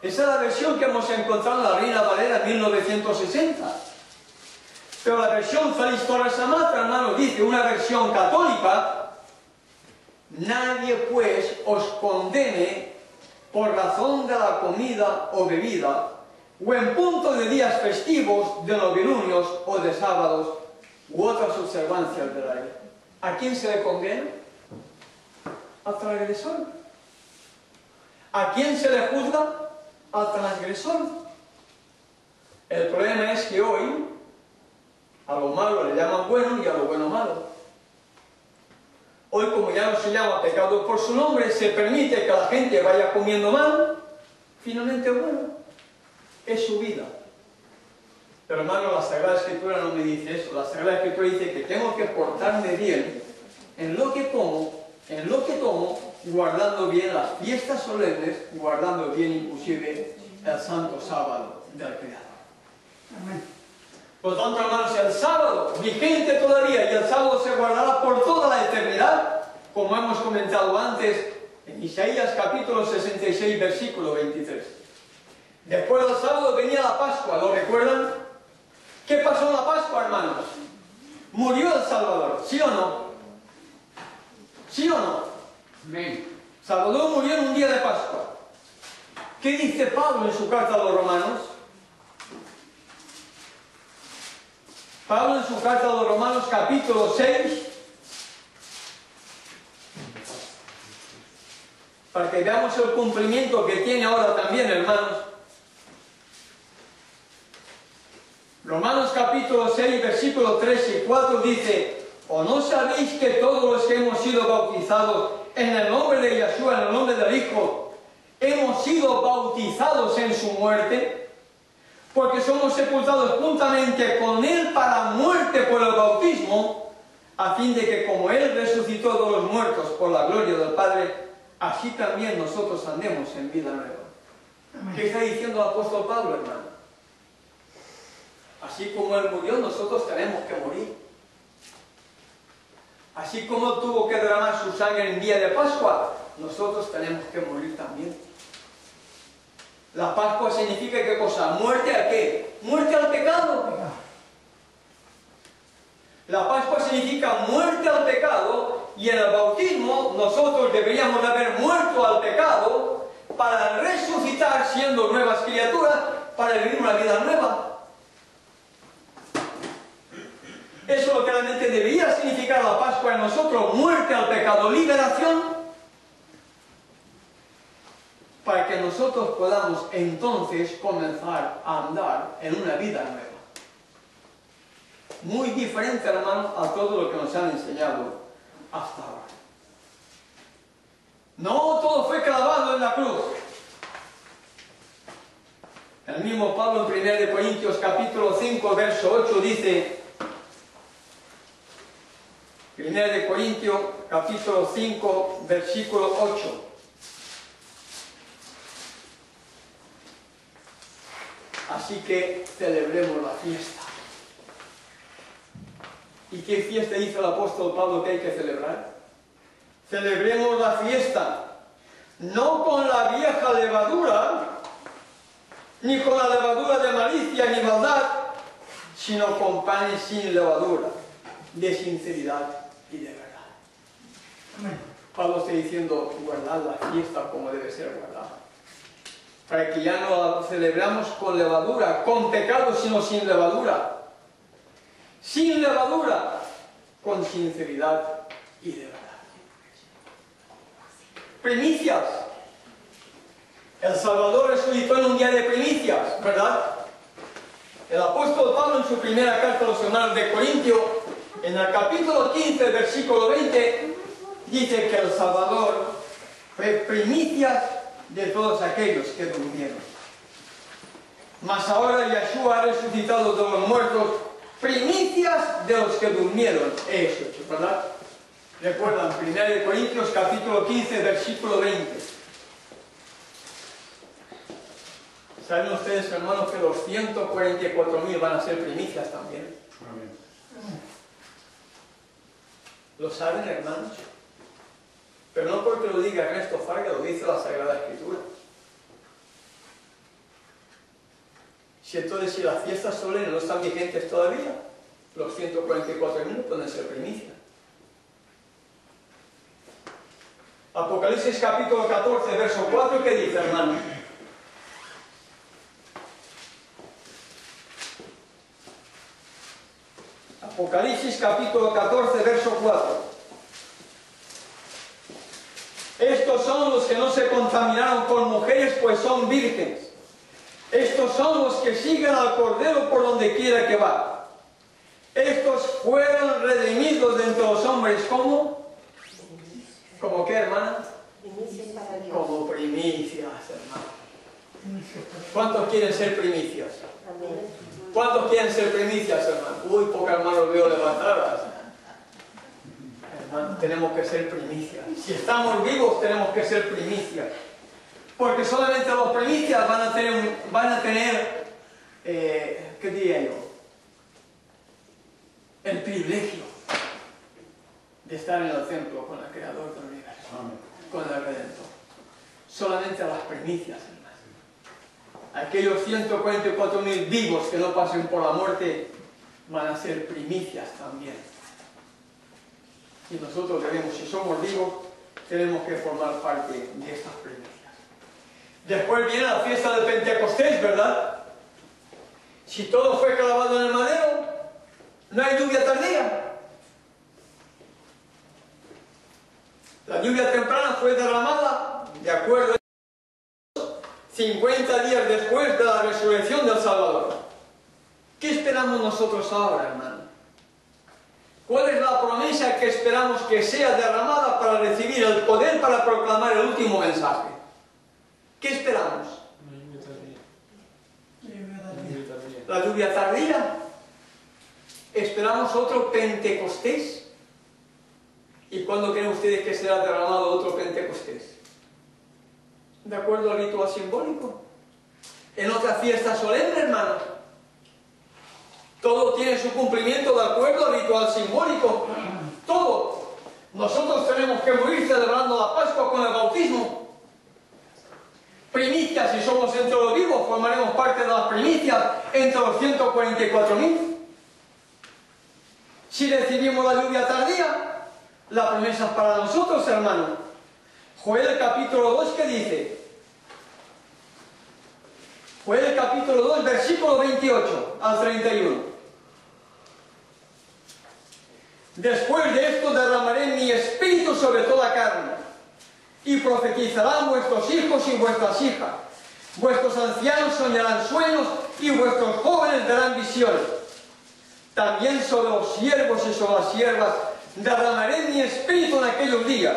Esa es la versión que hemos encontrado en la Reina Valera 1960. Pero la versión Félix Torres Amatra, hermano, dice, una versión católica: nadie pues os condene por razón de la comida o bebida, o en punto de días festivos, de novilunios o de sábados, u otras observancias de la ley. ¿A quién se le condena? Al transgresor. ¿A quién se le juzga? Al transgresor. El problema es que hoy a lo malo le llaman bueno y a lo bueno malo. Hoy, como ya no se llama pecado por su nombre, se permite que la gente vaya comiendo mal. Finalmente, bueno, es su vida. Pero hermano, la Sagrada Escritura no me dice eso. La Sagrada Escritura dice que tengo que portarme bien en lo que como, en lo que tomo, guardando bien las fiestas solemnes, guardando bien inclusive el santo sábado del Creador. Amén. Por lo tanto, hermanos, el sábado, vigente todavía, y el sábado se guardará por toda la eternidad, como hemos comentado antes, en Isaías capítulo 66, versículo 23. Después del sábado venía la Pascua, ¿lo recuerdan? ¿Qué pasó en la Pascua, hermanos? Murió el Salvador, ¿sí o no? ¿Sí o no? Amén. Salvador murió en un día de Pascua. ¿Qué dice Pablo en su carta a los romanos? Pablo en su carta a los romanos capítulo 6, para que veamos el cumplimiento que tiene ahora también, hermanos. Romanos capítulo 6, versículos 3 y 4 dice: ¿O no sabéis que todos los que hemos sido bautizados en el nombre de Yeshua, en el nombre del Hijo, hemos sido bautizados en su muerte? Porque somos sepultados juntamente con Él para muerte por el bautismo, a fin de que como Él resucitó de los muertos por la gloria del Padre, así también nosotros andemos en vida nueva. ¿Qué está diciendo el apóstol Pablo, hermano? Así como Él murió, nosotros tenemos que morir. Así como tuvo que derramar su sangre en día de Pascua, nosotros tenemos que morir también. La Pascua significa ¿qué cosa? ¿Muerte a qué? Muerte al pecado. La Pascua significa muerte al pecado, y en el bautismo nosotros deberíamos haber muerto al pecado para resucitar siendo nuevas criaturas, para vivir una vida nueva. Eso es lo que realmente debería significar la Pascua en nosotros: muerte al pecado, liberación, para que nosotros podamos entonces comenzar a andar en una vida nueva. Muy diferente, hermano, a todo lo que nos han enseñado hasta ahora. No todo fue clavado en la cruz. El mismo Pablo en 1 Corintios capítulo 5, verso 8 dice, 1 Corintios capítulo 5, versículo 8. Así que celebremos la fiesta. ¿Y qué fiesta dice el apóstol Pablo que hay que celebrar? Celebremos la fiesta, no con la vieja levadura, ni con la levadura de malicia ni maldad, sino con panes sin levadura, de sinceridad y de verdad. Amén. Pablo está diciendo, guardad la fiesta como debe ser guardada, para que ya no la celebramos con levadura, con pecado, sino sin levadura. Sin levadura, con sinceridad y de verdad. Primicias. El Salvador resucitó en un día de primicias, ¿verdad? El apóstol Pablo en su primera carta a los hermanos de Corintio, en el capítulo 15, versículo 20, dice que el Salvador fue primicias de todos aquellos que durmieron. Mas ahora Yeshua ha resucitado de los muertos, primicias de los que durmieron. Eso, ¿verdad? Recuerdan, 1 Corintios capítulo 15, versículo 20. ¿Saben ustedes, hermanos, que los 144.000 van a ser primicias también? Amén. ¿Lo saben, hermanos? Pero no porque lo diga Ernesto Farga, lo dice la Sagrada Escritura. Si las fiestas solemnes no están vigentes todavía, los 144.000 pueden ser primicias. Apocalipsis capítulo 14, verso 4, ¿qué dice, hermano? Apocalipsis capítulo 14, verso 4. Estos son los que no se contaminaron con mujeres, pues son vírgenes. Estos son los que siguen al Cordero por donde quiera que va. Estos fueron redimidos de entre los hombres, ¿cómo? ¿Cómo qué, hermana? Primicias para Dios. Como primicias, hermano. ¿Cuántos quieren ser primicias? Amén. ¿Cuántos quieren ser primicias, hermano? Uy, pocos hermanos veo levantadas. Hermano, tenemos que ser primicias. Si estamos vivos, tenemos que ser primicias. Porque solamente los primicias van a tener ¿qué diría yo? El privilegio de estar en el templo con el Creador del universo, con el Redentor. Solamente las primicias, hermano. Aquellos 144.000 vivos que no pasen por la muerte van a ser primicias también. Y nosotros debemos, si somos vivos, tenemos que formar parte de estas primicias. Después viene la fiesta de Pentecostés, ¿verdad? Si todo fue clavado en el madero, no hay lluvia tardía. La lluvia temprana fue derramada, de acuerdo, 50 días después de la resurrección del Salvador. ¿Qué esperamos nosotros ahora, hermano? ¿Cuál es la promesa que esperamos que sea derramada para recibir el poder para proclamar el último mensaje? ¿Qué esperamos? La lluvia tardía. ¿Esperamos otro Pentecostés? ¿Y cuándo creen ustedes que será derramado otro Pentecostés? ¿De acuerdo al ritual simbólico? ¿En otra fiesta solemne, hermano? Todo tiene su cumplimiento de acuerdo al ritual simbólico. Todo. Nosotros tenemos que morir celebrando la Pascua con el bautismo. Primicias, si somos entre los vivos, formaremos parte de las primicias entre los 144.000. Si recibimos la lluvia tardía, la promesa es para nosotros, hermano. Joel capítulo 2, ¿qué dice? Joel capítulo 2, versículo 28 al 31. Después de esto derramaré mi espíritu sobre toda carne, y profetizarán vuestros hijos y vuestras hijas. Vuestros ancianos soñarán sueños, y vuestros jóvenes darán visiones. También sobre los siervos y sobre las siervas derramaré mi espíritu en aquellos días.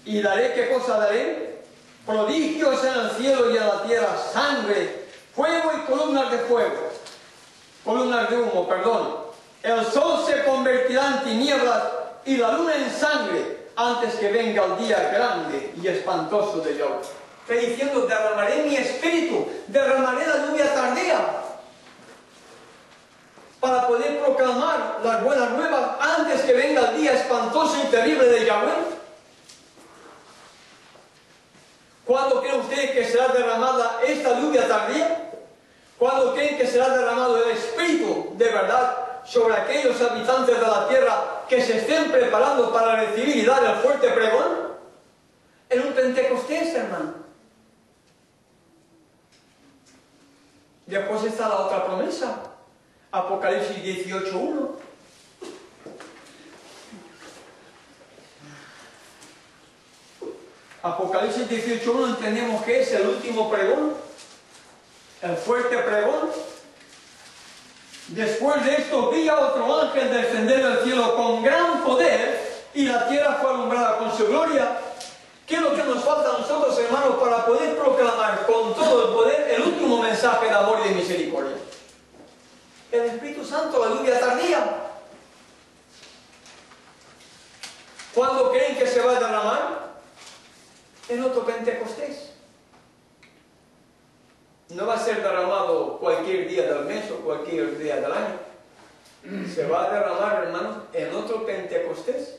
¿Y daré qué cosa daré? Prodigios en el cielo y en la tierra, sangre, fuego y columnas de fuego. Columnas de humo, perdón. El sol se convertirá en tinieblas y la luna en sangre antes que venga el día grande y espantoso de Yahweh. Está diciendo, derramaré mi espíritu, derramaré la lluvia tardía para poder proclamar las buenas nuevas antes que venga el día espantoso y terrible de Yahweh. ¿Cuándo creen ustedes que será derramada esta lluvia tardía? ¿Cuándo creen que será derramado el Espíritu de verdad sobre aquellos habitantes de la tierra que se estén preparando para recibir y dar el fuerte pregón? En un Pentecostés, hermano. Después está la otra promesa. Apocalipsis 18:1. Apocalipsis 18:1 entendemos que es el último pregón, el fuerte pregón. Después de esto vi a otro ángel descender del cielo con gran poder y la tierra fue alumbrada con su gloria. ¿Qué es lo que nos falta a nosotros, hermanos, para poder proclamar con todo el poder el último mensaje de amor y de misericordia? El Espíritu Santo, la lluvia tardía. ¿Cuándo creen que se va a derramar? En otro Pentecostés. No va a ser derramado cualquier día del mes o cualquier día del año. Se va a derramar, hermanos, en otro Pentecostés.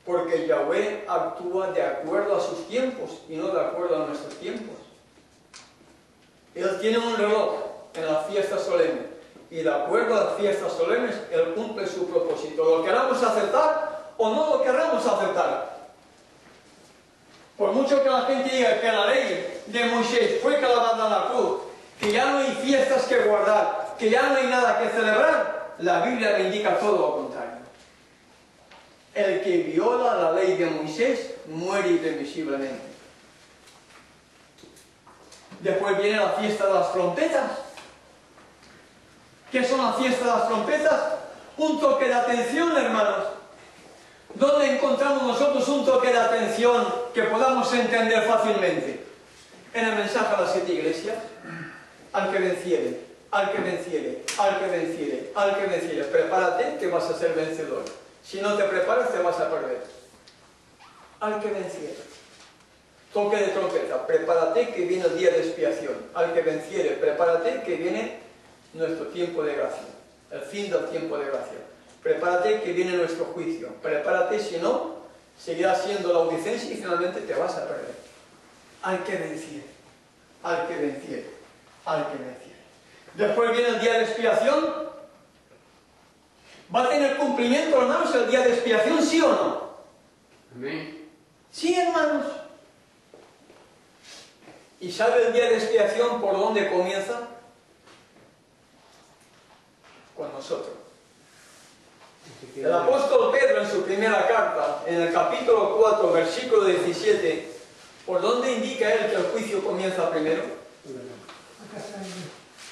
Porque Yahweh actúa de acuerdo a sus tiempos y no de acuerdo a nuestros tiempos. Él tiene un reloj en las fiestas solemnes. Y de acuerdo a las fiestas solemnes, Él cumple su propósito. Lo queramos aceptar o no lo queramos aceptar. Por mucho que la gente diga que la ley de Moisés fue clavada en la cruz, que ya no hay fiestas que guardar, que ya no hay nada que celebrar, la Biblia me indica todo lo contrario. El que viola la ley de Moisés muere irremisiblemente. Después viene la fiesta de las trompetas. ¿Qué son las fiestas de las trompetas? Un toque de atención, hermanos. ¿Dónde encontramos nosotros un toque de atención que podamos entender fácilmente? En el mensaje a las 7 iglesias. Al que venciere, al que venciere, al que venciere, al que venciere. Prepárate que vas a ser vencedor. Si no te preparas te vas a perder. Al que venciere. Toque de trompeta. Prepárate que viene el día de expiación. Al que venciere, prepárate que viene nuestro tiempo de gracia. El fin del tiempo de gracia. Prepárate que viene nuestro juicio. Prepárate, si no, seguirás siendo la audicencia y finalmente te vas a perder. Al que venciere, al que venciere, al que venciere. Después viene el día de expiación. ¿Va a tener cumplimiento, hermanos, el día de expiación, sí o no? Amén. Sí, hermanos. ¿Y sabe el día de expiación por dónde comienza? Con nosotros. El apóstol Pedro en su primera carta, en el capítulo 4, versículo 17, ¿por dónde indica él que el juicio comienza primero?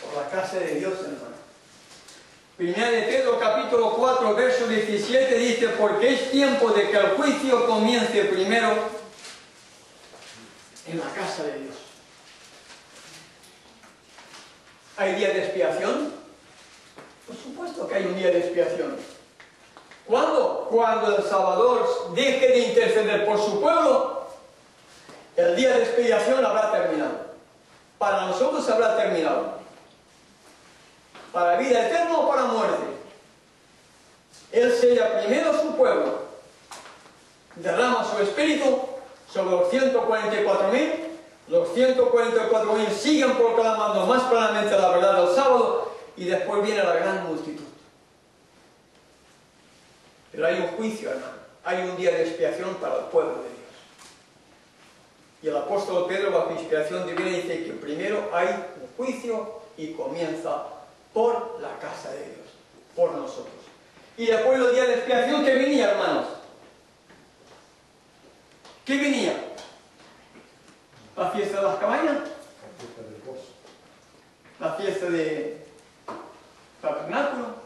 Por la casa de Dios, hermano. Primera de Pedro, capítulo 4, verso 17, dice, porque es tiempo de que el juicio comience primero en la casa de Dios. ¿Hay día de expiación? Por supuesto que hay un día de expiación. ¿Cuándo? Cuando el Salvador deje de interceder por su pueblo, el día de expiación habrá terminado. Para nosotros habrá terminado. Para vida eterna o para muerte. Él sella primero su pueblo, derrama su espíritu sobre los 144.000, los 144.000 siguen proclamando más claramente la verdad del sábado y después viene la gran multitud. Pero hay un juicio, hermano, hay un día de expiación para el pueblo de Dios. Y el apóstol Pedro, bajo inspiración divina, dice que primero hay un juicio y comienza por la casa de Dios, por nosotros. Y después el día de expiación, ¿qué venía, hermanos? ¿Qué venía? La fiesta de las cabañas, la fiesta de tabernáculo,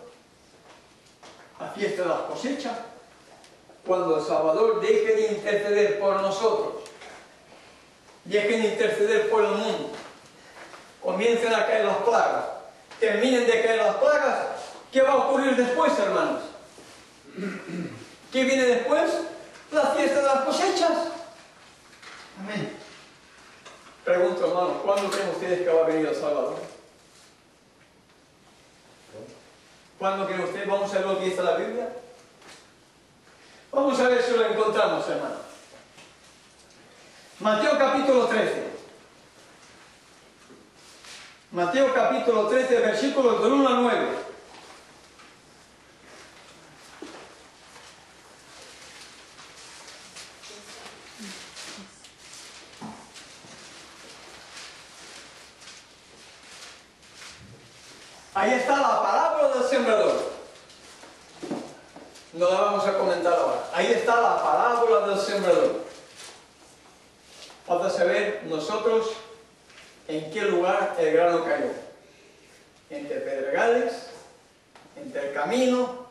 la fiesta de las cosechas, cuando el Salvador deje de interceder por nosotros, deje de interceder por el mundo, comiencen a caer las plagas, terminen de caer las plagas, ¿qué va a ocurrir después, hermanos? ¿Qué viene después? La fiesta de las cosechas. Amén. Pregunto, hermanos, ¿cuándo creen ustedes que va a venir el Salvador? ¿Cuándo creen ustedes? ¿Vamos a ver lo que dice la Biblia? Vamos a ver si lo encontramos, hermanos. Mateo capítulo 13. Mateo capítulo 13, versículos del 1 al 9. Ahí está la parábola del sembrador. No la vamos a comentar ahora. Ahí está la parábola del sembrador. Falta saber nosotros en qué lugar el grano cayó. Entre pedregales, entre el camino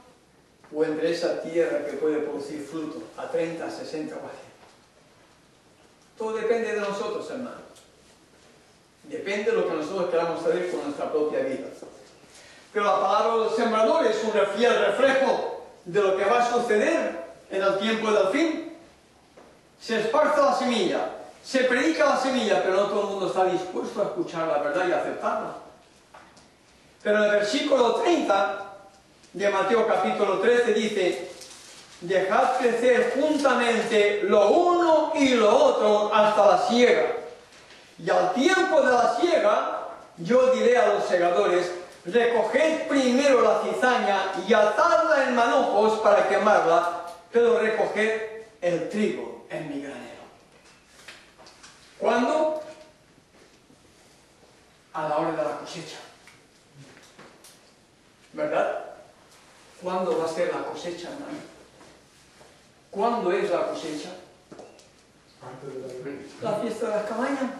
o entre esa tierra que puede producir fruto a 30, 60 o 100. Todo depende de nosotros, hermanos. Depende de lo que nosotros queramos saber con nuestra propia vida. Pero la palabra del sembrador es un fiel reflejo de lo que va a suceder en el tiempo del fin. Se esparce la semilla, se predica la semilla, pero no todo el mundo está dispuesto a escuchar la verdad y aceptarla. Pero en el versículo 30 de Mateo capítulo 13 dice: dejad crecer juntamente lo uno y lo otro hasta la siega. Y al tiempo de la siega, yo diré a los segadores: recoged primero la cizaña y atadla en manojos para quemarla, pero recoged el trigo en mi granero. ¿Cuándo? A la hora de la cosecha. ¿Verdad? ser la cosecha, hermano. ¿Cuándo es la cosecha? La fiesta de las cabañas.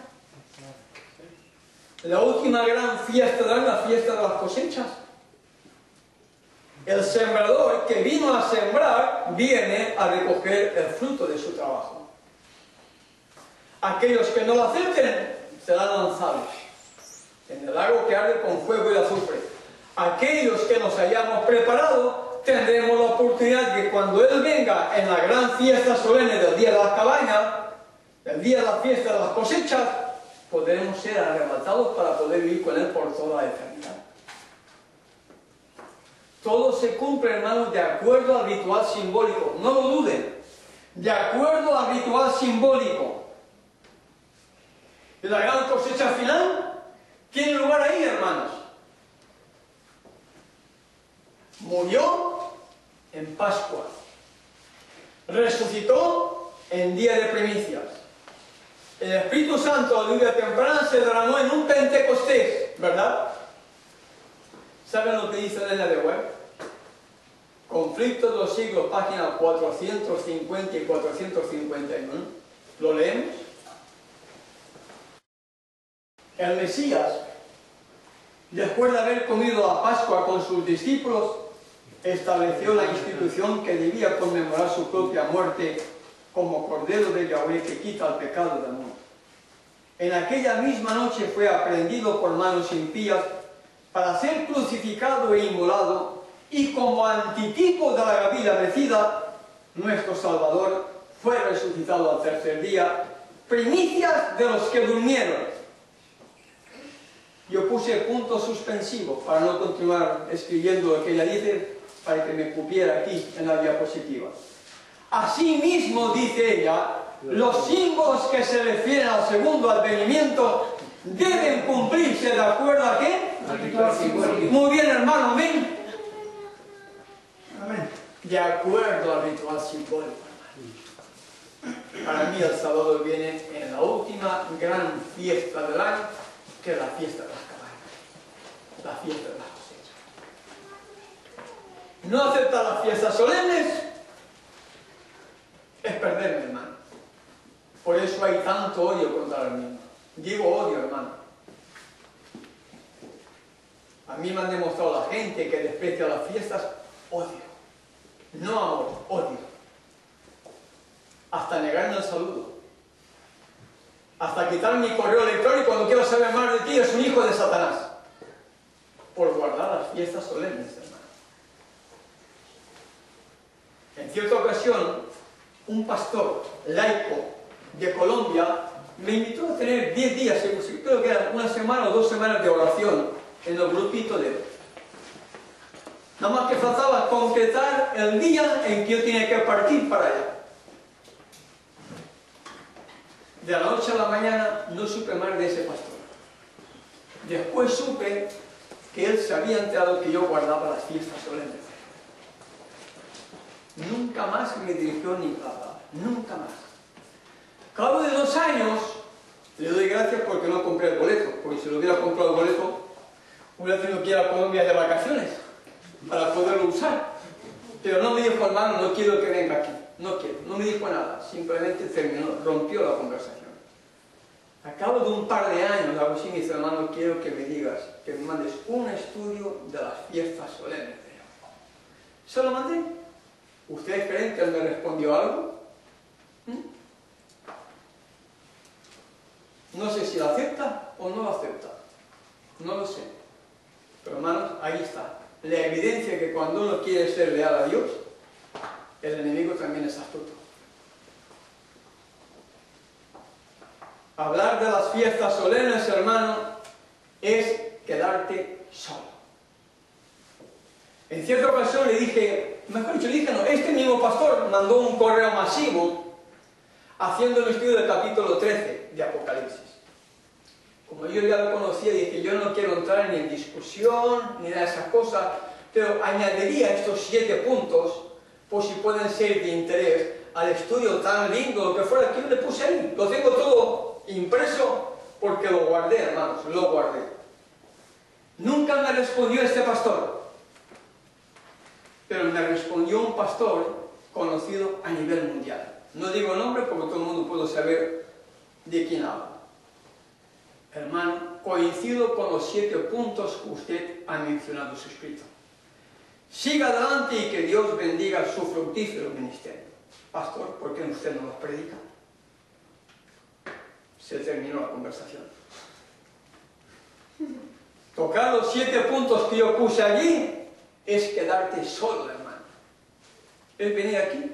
La última gran fiesta es la fiesta de las cosechas. El sembrador que vino a sembrar viene a recoger el fruto de su trabajo. Aquellos que no lo acepten serán lanzados en el lago que arde con fuego y azufre. Aquellos que nos hayamos preparado tendremos la oportunidad de que cuando Él venga en la gran fiesta solemne del día de las cabañas, el día de la fiesta de las cosechas, podremos ser arrebatados para poder vivir con Él por toda la eternidad. Todo se cumple, hermanos, de acuerdo al ritual simbólico. No lo duden. De acuerdo al ritual simbólico. Y la gran cosecha final tiene lugar ahí, hermanos. Murió en Pascua. Resucitó en día de primicias. El Espíritu Santo a lluvia temprana se derramó en un Pentecostés, ¿verdad? ¿Saben lo que dice la Elena de Web? Conflicto de los siglos, páginas 450 y 451. ¿Lo leemos? El Mesías, después de haber comido la Pascua con sus discípulos, estableció la institución que debía conmemorar su propia muerte como Cordero de Yahweh que quita el pecado del mundo. En aquella misma noche fue aprehendido por manos impías para ser crucificado e inmolado, y como antitipo de la vida vencida, nuestro Salvador fue resucitado al tercer día, primicias de los que durmieron. Yo puse puntos suspensivos para no continuar escribiendo lo que ella dice, para que me cupiera aquí en la diapositiva. Asimismo, dice ella, los símbolos que se refieren al segundo advenimiento deben cumplirse de acuerdo a ¿qué? Muy bien, hermano, amén. De acuerdo al ritual simbólico, hermano. Para mí el Salvador viene en la última gran fiesta del año, que es la fiesta de las cabañas, la fiesta de las cosechas. No aceptar las fiestas solemnes es perderme, hermano. Por eso hay tanto odio contra el mismo. Digo odio, hermano. A mí me han demostrado la gente que desprecia las fiestas, odio. No amor, odio. Hasta negarme el saludo. Hasta quitar mi correo electrónico cuando quiero saber más de ti, es un hijo de Satanás. Por guardar las fiestas solemnes, hermano. En cierta ocasión, un pastor laico de Colombia me invitó a tener 10 días, creo que era una semana o 2 semanas de oración en el grupito de él. Nada más que faltaba concretar el día en que yo tenía que partir para allá. De la noche a la mañana no supe más de ese pastor. Después supe que él se había enterado que yo guardaba las fiestas solemnes. Nunca más me dirigió ni palabra, nunca más. Cabo de 2 años, le doy gracias porque no compré el boleto, porque si lo hubiera comprado el boleto, hubiera tenido que ir a Colombia de vacaciones para poderlo usar. Pero no me dijo, hermano, no quiero que venga aquí, no quiero, no me dijo nada, simplemente terminó, rompió la conversación. A cabo de un par de años, Agustín me dice, hermano, quiero que me digas, que me mandes un estudio de las fiestas solemnes. Se lo mandé. ¿Ustedes creen que él me respondió algo? No sé si lo acepta o no lo acepta. No lo sé. Pero hermanos, ahí está. La evidencia que cuando uno quiere ser leal a Dios, el enemigo también es astuto. Hablar de las fiestas solemnes, hermano, es quedarte solo. En cierta ocasión le dije, mejor dicho, le dije no, este mismo pastor mandó un correo masivo haciendo el estudio del capítulo 13 de Apocalipsis. Como yo ya lo conocía, dije, yo no quiero entrar ni en discusión, ni nada de esas cosas, pero añadiría estos 7 puntos, por si pueden ser de interés, al estudio tan lindo, lo que fuera, que yo le puse ahí. Lo tengo todo impreso, porque lo guardé, hermanos, lo guardé. Nunca me respondió este pastor. pero me respondió un pastor conocido a nivel mundial. No digo nombre porque todo el mundo puede saber de quién hablo. Hermano, coincido con los 7 puntos que usted ha mencionado en su escrito. Siga adelante y que Dios bendiga su fructífero ministerio. Pastor, ¿por qué usted no los predica? Se terminó la conversación. Tocar los 7 puntos que yo puse allí es quedarte solo, hermano. Es venir aquí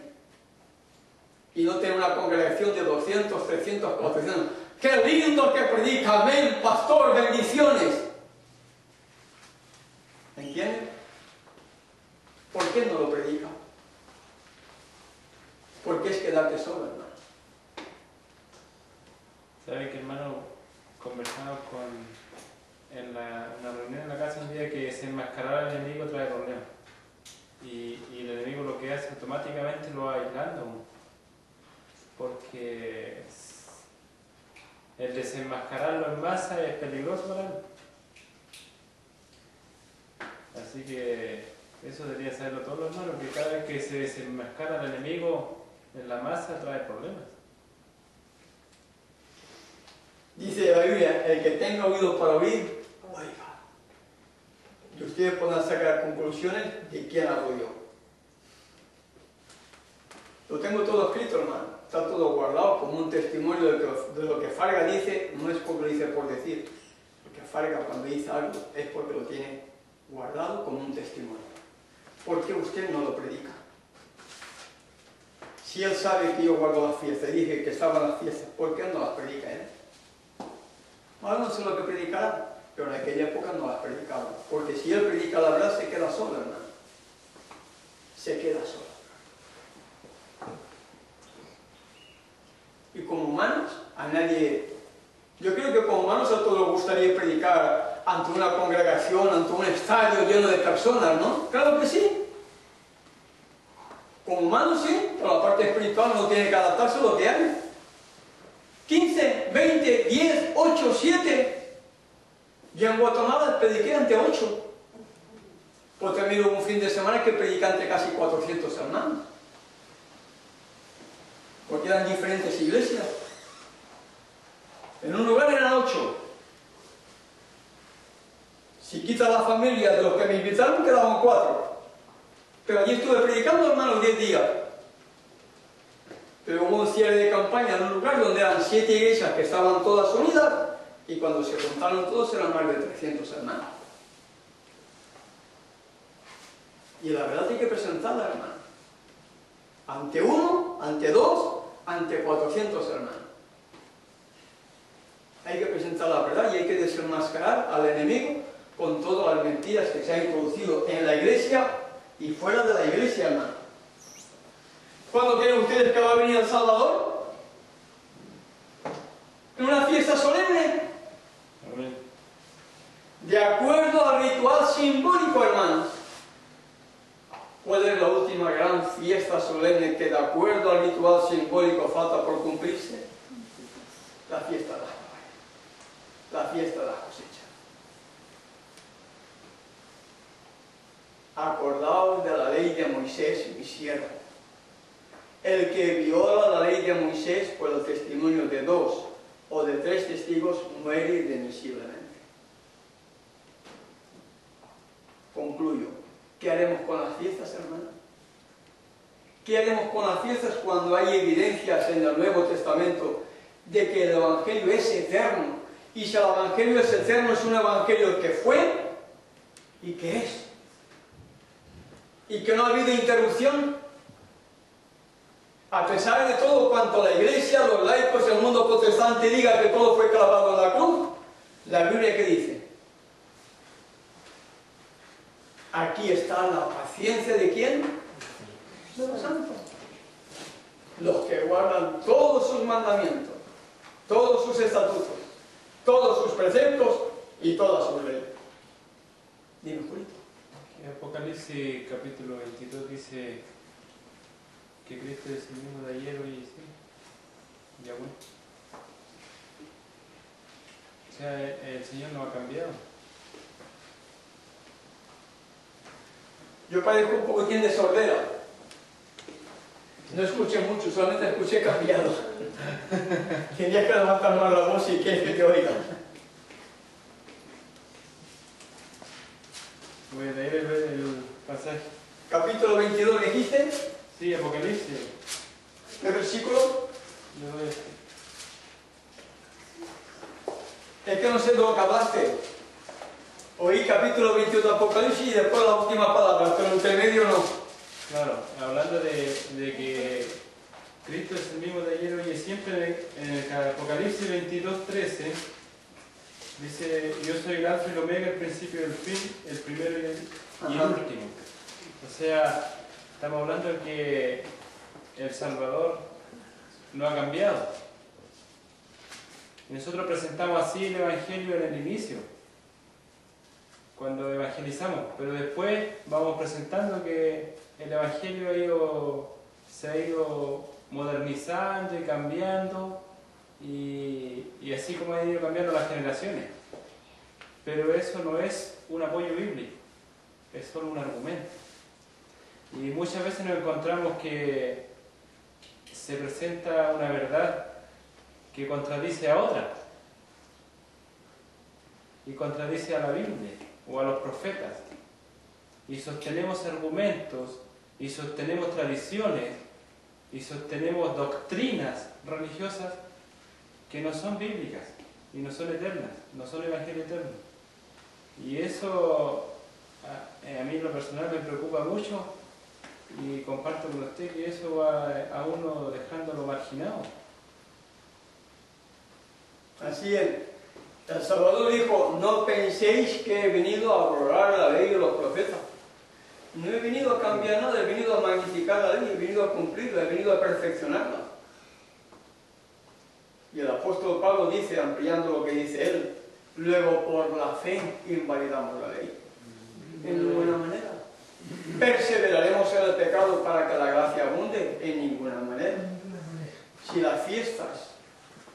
y no tener una congregación de 200, 300, 400. ¡Qué lindo que predica! ¡Amén, pastor! ¡Bendiciones! ¿Entienden? ¿Por qué no lo predica? Porque es quedarte solo, hermano. ¿Sabe que, hermano, conversamos en una reunión en la casa un día que desenmascarar al enemigo trae problemas? Y el enemigo lo que hace automáticamente lo va aislando, porque el desenmascararlo en masa es peligroso para él. Así que eso debería saberlo todos los hermanos, que cada vez que se desenmascara al enemigo en la masa trae problemas. Dice la Biblia, el que tenga oído para oír, oiga. Y ustedes puedan sacar conclusiones de quién hablo yo. Lo tengo todo escrito, hermano. Está todo guardado como un testimonio de lo que Farga dice. No es porque lo dice por decir. Porque Farga cuando dice algo es porque lo tiene guardado como un testimonio. ¿Por qué usted no lo predica? Si él sabe que yo guardo las fiestas y dije que estaban las fiestas, ¿por qué no las predica él? Ahora no sé lo que predicará, pero en aquella época no las predicaba. Porque si él predica la verdad, se queda solo, hermano. Se queda solo. Y como humanos, a nadie... Yo creo que como humanos a todos nos gustaría predicar ante una congregación, ante un estadio lleno de personas, ¿no? Claro que sí. Como humanos sí, pero la parte espiritual no tiene que adaptarse a lo que hay. 15, 20, 10, 8, 7. Y en Guatemala prediqué ante 8. Pues también hubo un fin de semana que prediqué ante casi 400 hermanos. Porque eran diferentes iglesias. En un lugar eran 8. Si quitas la familia de los que me invitaron, quedaban 4. Pero allí estuve predicando, hermanos, 10 días. Pero hubo un cierre de campaña en un lugar donde eran 7 iglesias que estaban todas unidas, y cuando se juntaron todos eran más de 300 hermanos. Y la verdad hay que presentarla, hermano. Ante 1, ante 2, ante 400 hermanos. Hay que presentar la verdad y hay que desenmascarar al enemigo con todas las mentiras que se han introducido en la iglesia y fuera de la iglesia, hermano. ¿Cuándo creen ustedes que va a venir el Salvador? ¿En una fiesta solemne? Amén. De acuerdo al ritual simbólico, hermanos. ¿Cuál es la última gran fiesta solemne que de acuerdo al ritual simbólico falta por cumplirse? La fiesta de las caballas. La fiesta de la cosecha. Acordaos de la ley de Moisés, mi siervo. El que viola la ley de Moisés por el testimonio de 2 o de 3 testigos muere irremisiblemente. Concluyo. ¿Qué haremos con las fiestas, hermano? ¿Qué haremos con las fiestas cuando hay evidencias en el Nuevo Testamento de que el Evangelio es eterno? Y si el Evangelio es eterno, es un Evangelio que fue y que es. Y que no ha habido interrupción. A pesar de todo cuanto la Iglesia, los laicos y el mundo protestante diga que todo fue clavado en la cruz, la Biblia ¿qué dice? Aquí está la paciencia de ¿quién? De los santos. Los que guardan todos sus mandamientos, todos sus estatutos, todos sus preceptos y toda su ley. Dime, Julito. Apocalipsis capítulo 22 dice que Cristo es el mismo de ayer, hoy y siempre. Ya bueno. O sea, el Señor no ha cambiado. Yo parezco un poquitín de sordera. No escuché mucho, solamente escuché cambiado. Tendría que levantar más la voz si quieres que te oiga. Voy a leer el pasaje. Capítulo 22, ¿dijiste? Sí, Apocalipsis. ¿Qué versículo? Le doy Es que no sé de lo que hablaste. Oí capítulo 22 de Apocalipsis y después la última palabra, pero entre medio no. Claro, hablando de que Cristo es el mismo de ayer, hoy y siempre, en el Apocalipsis 22:13, dice: yo soy el alfa y el omega, el principio y el fin, el primero y el último. O sea, estamos hablando de que el Salvador no ha cambiado. Y nosotros presentamos así el Evangelio en el inicio, cuando evangelizamos, pero después vamos presentando que el Evangelio se ha ido modernizando y cambiando, y así como han ido cambiando las generaciones. Pero eso no es un apoyo bíblico, es solo un argumento. Y muchas veces nos encontramos que se presenta una verdad que contradice a otra, y contradice a la Biblia o a los profetas, y sostenemos argumentos, y sostenemos tradiciones, y sostenemos doctrinas religiosas que no son bíblicas, y no son eternas, no son evangelio eterno. Y eso a mí en lo personal me preocupa mucho, y comparto con usted que eso va a uno dejándolo marginado. Así es. El Salvador dijo: no penséis que he venido a abrogar la ley de los profetas. No he venido a cambiar nada, he venido a magnificar la ley, he venido a cumplirla, he venido a perfeccionarla. Y el apóstol Pablo dice, ampliando lo que dice él: luego por la fe invalidamos la ley. En ninguna manera. ¿Perseveraremos en el pecado para que la gracia abunde? En ninguna manera. Si las fiestas,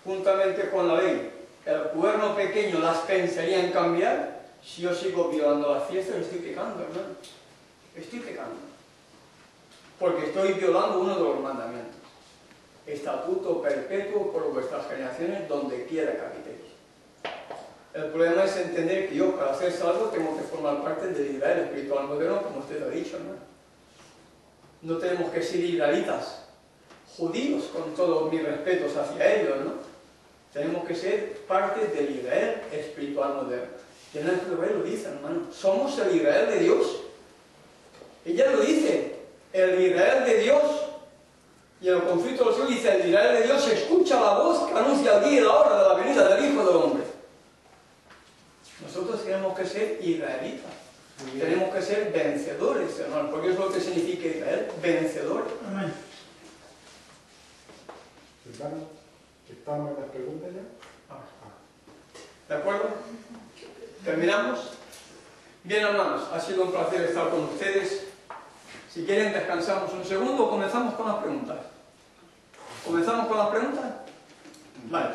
juntamente con la ley, el cuerno pequeño las pensaría en cambiar, si yo sigo violando las fiestas, estoy pecando, hermano. Estoy pecando. Porque estoy violando uno de los mandamientos. Estatuto perpetuo por vuestras generaciones, donde quiera que habitéis. El problema es entender que yo, para hacer salvo, tengo que formar parte del Israel espiritual moderno, como usted ha dicho, hermano. No tenemos que ser israelitas, judíos, con todos mis respetos hacia ellos, ¿no? Tenemos que ser parte del Israel espiritual moderno. Que no es que lo dice, hermano. Somos el Israel de Dios. Ella lo dice, el Israel de Dios. Y en el conflicto de los siglos dice: el Israel de Dios escucha la voz que anuncia el día y la hora de la venida del Hijo del Hombre. Nosotros tenemos que ser israelitas. Tenemos que ser vencedores, hermano, porque es lo que significa Israel, vencedores. Amén. Hermano, ¿estamos en las preguntas ya? ¿De acuerdo? ¿Terminamos? Bien, hermanos, ha sido un placer estar con ustedes. Si quieren, descansamos un segundo o comenzamos con las preguntas. ¿Comenzamos con las preguntas? Vale.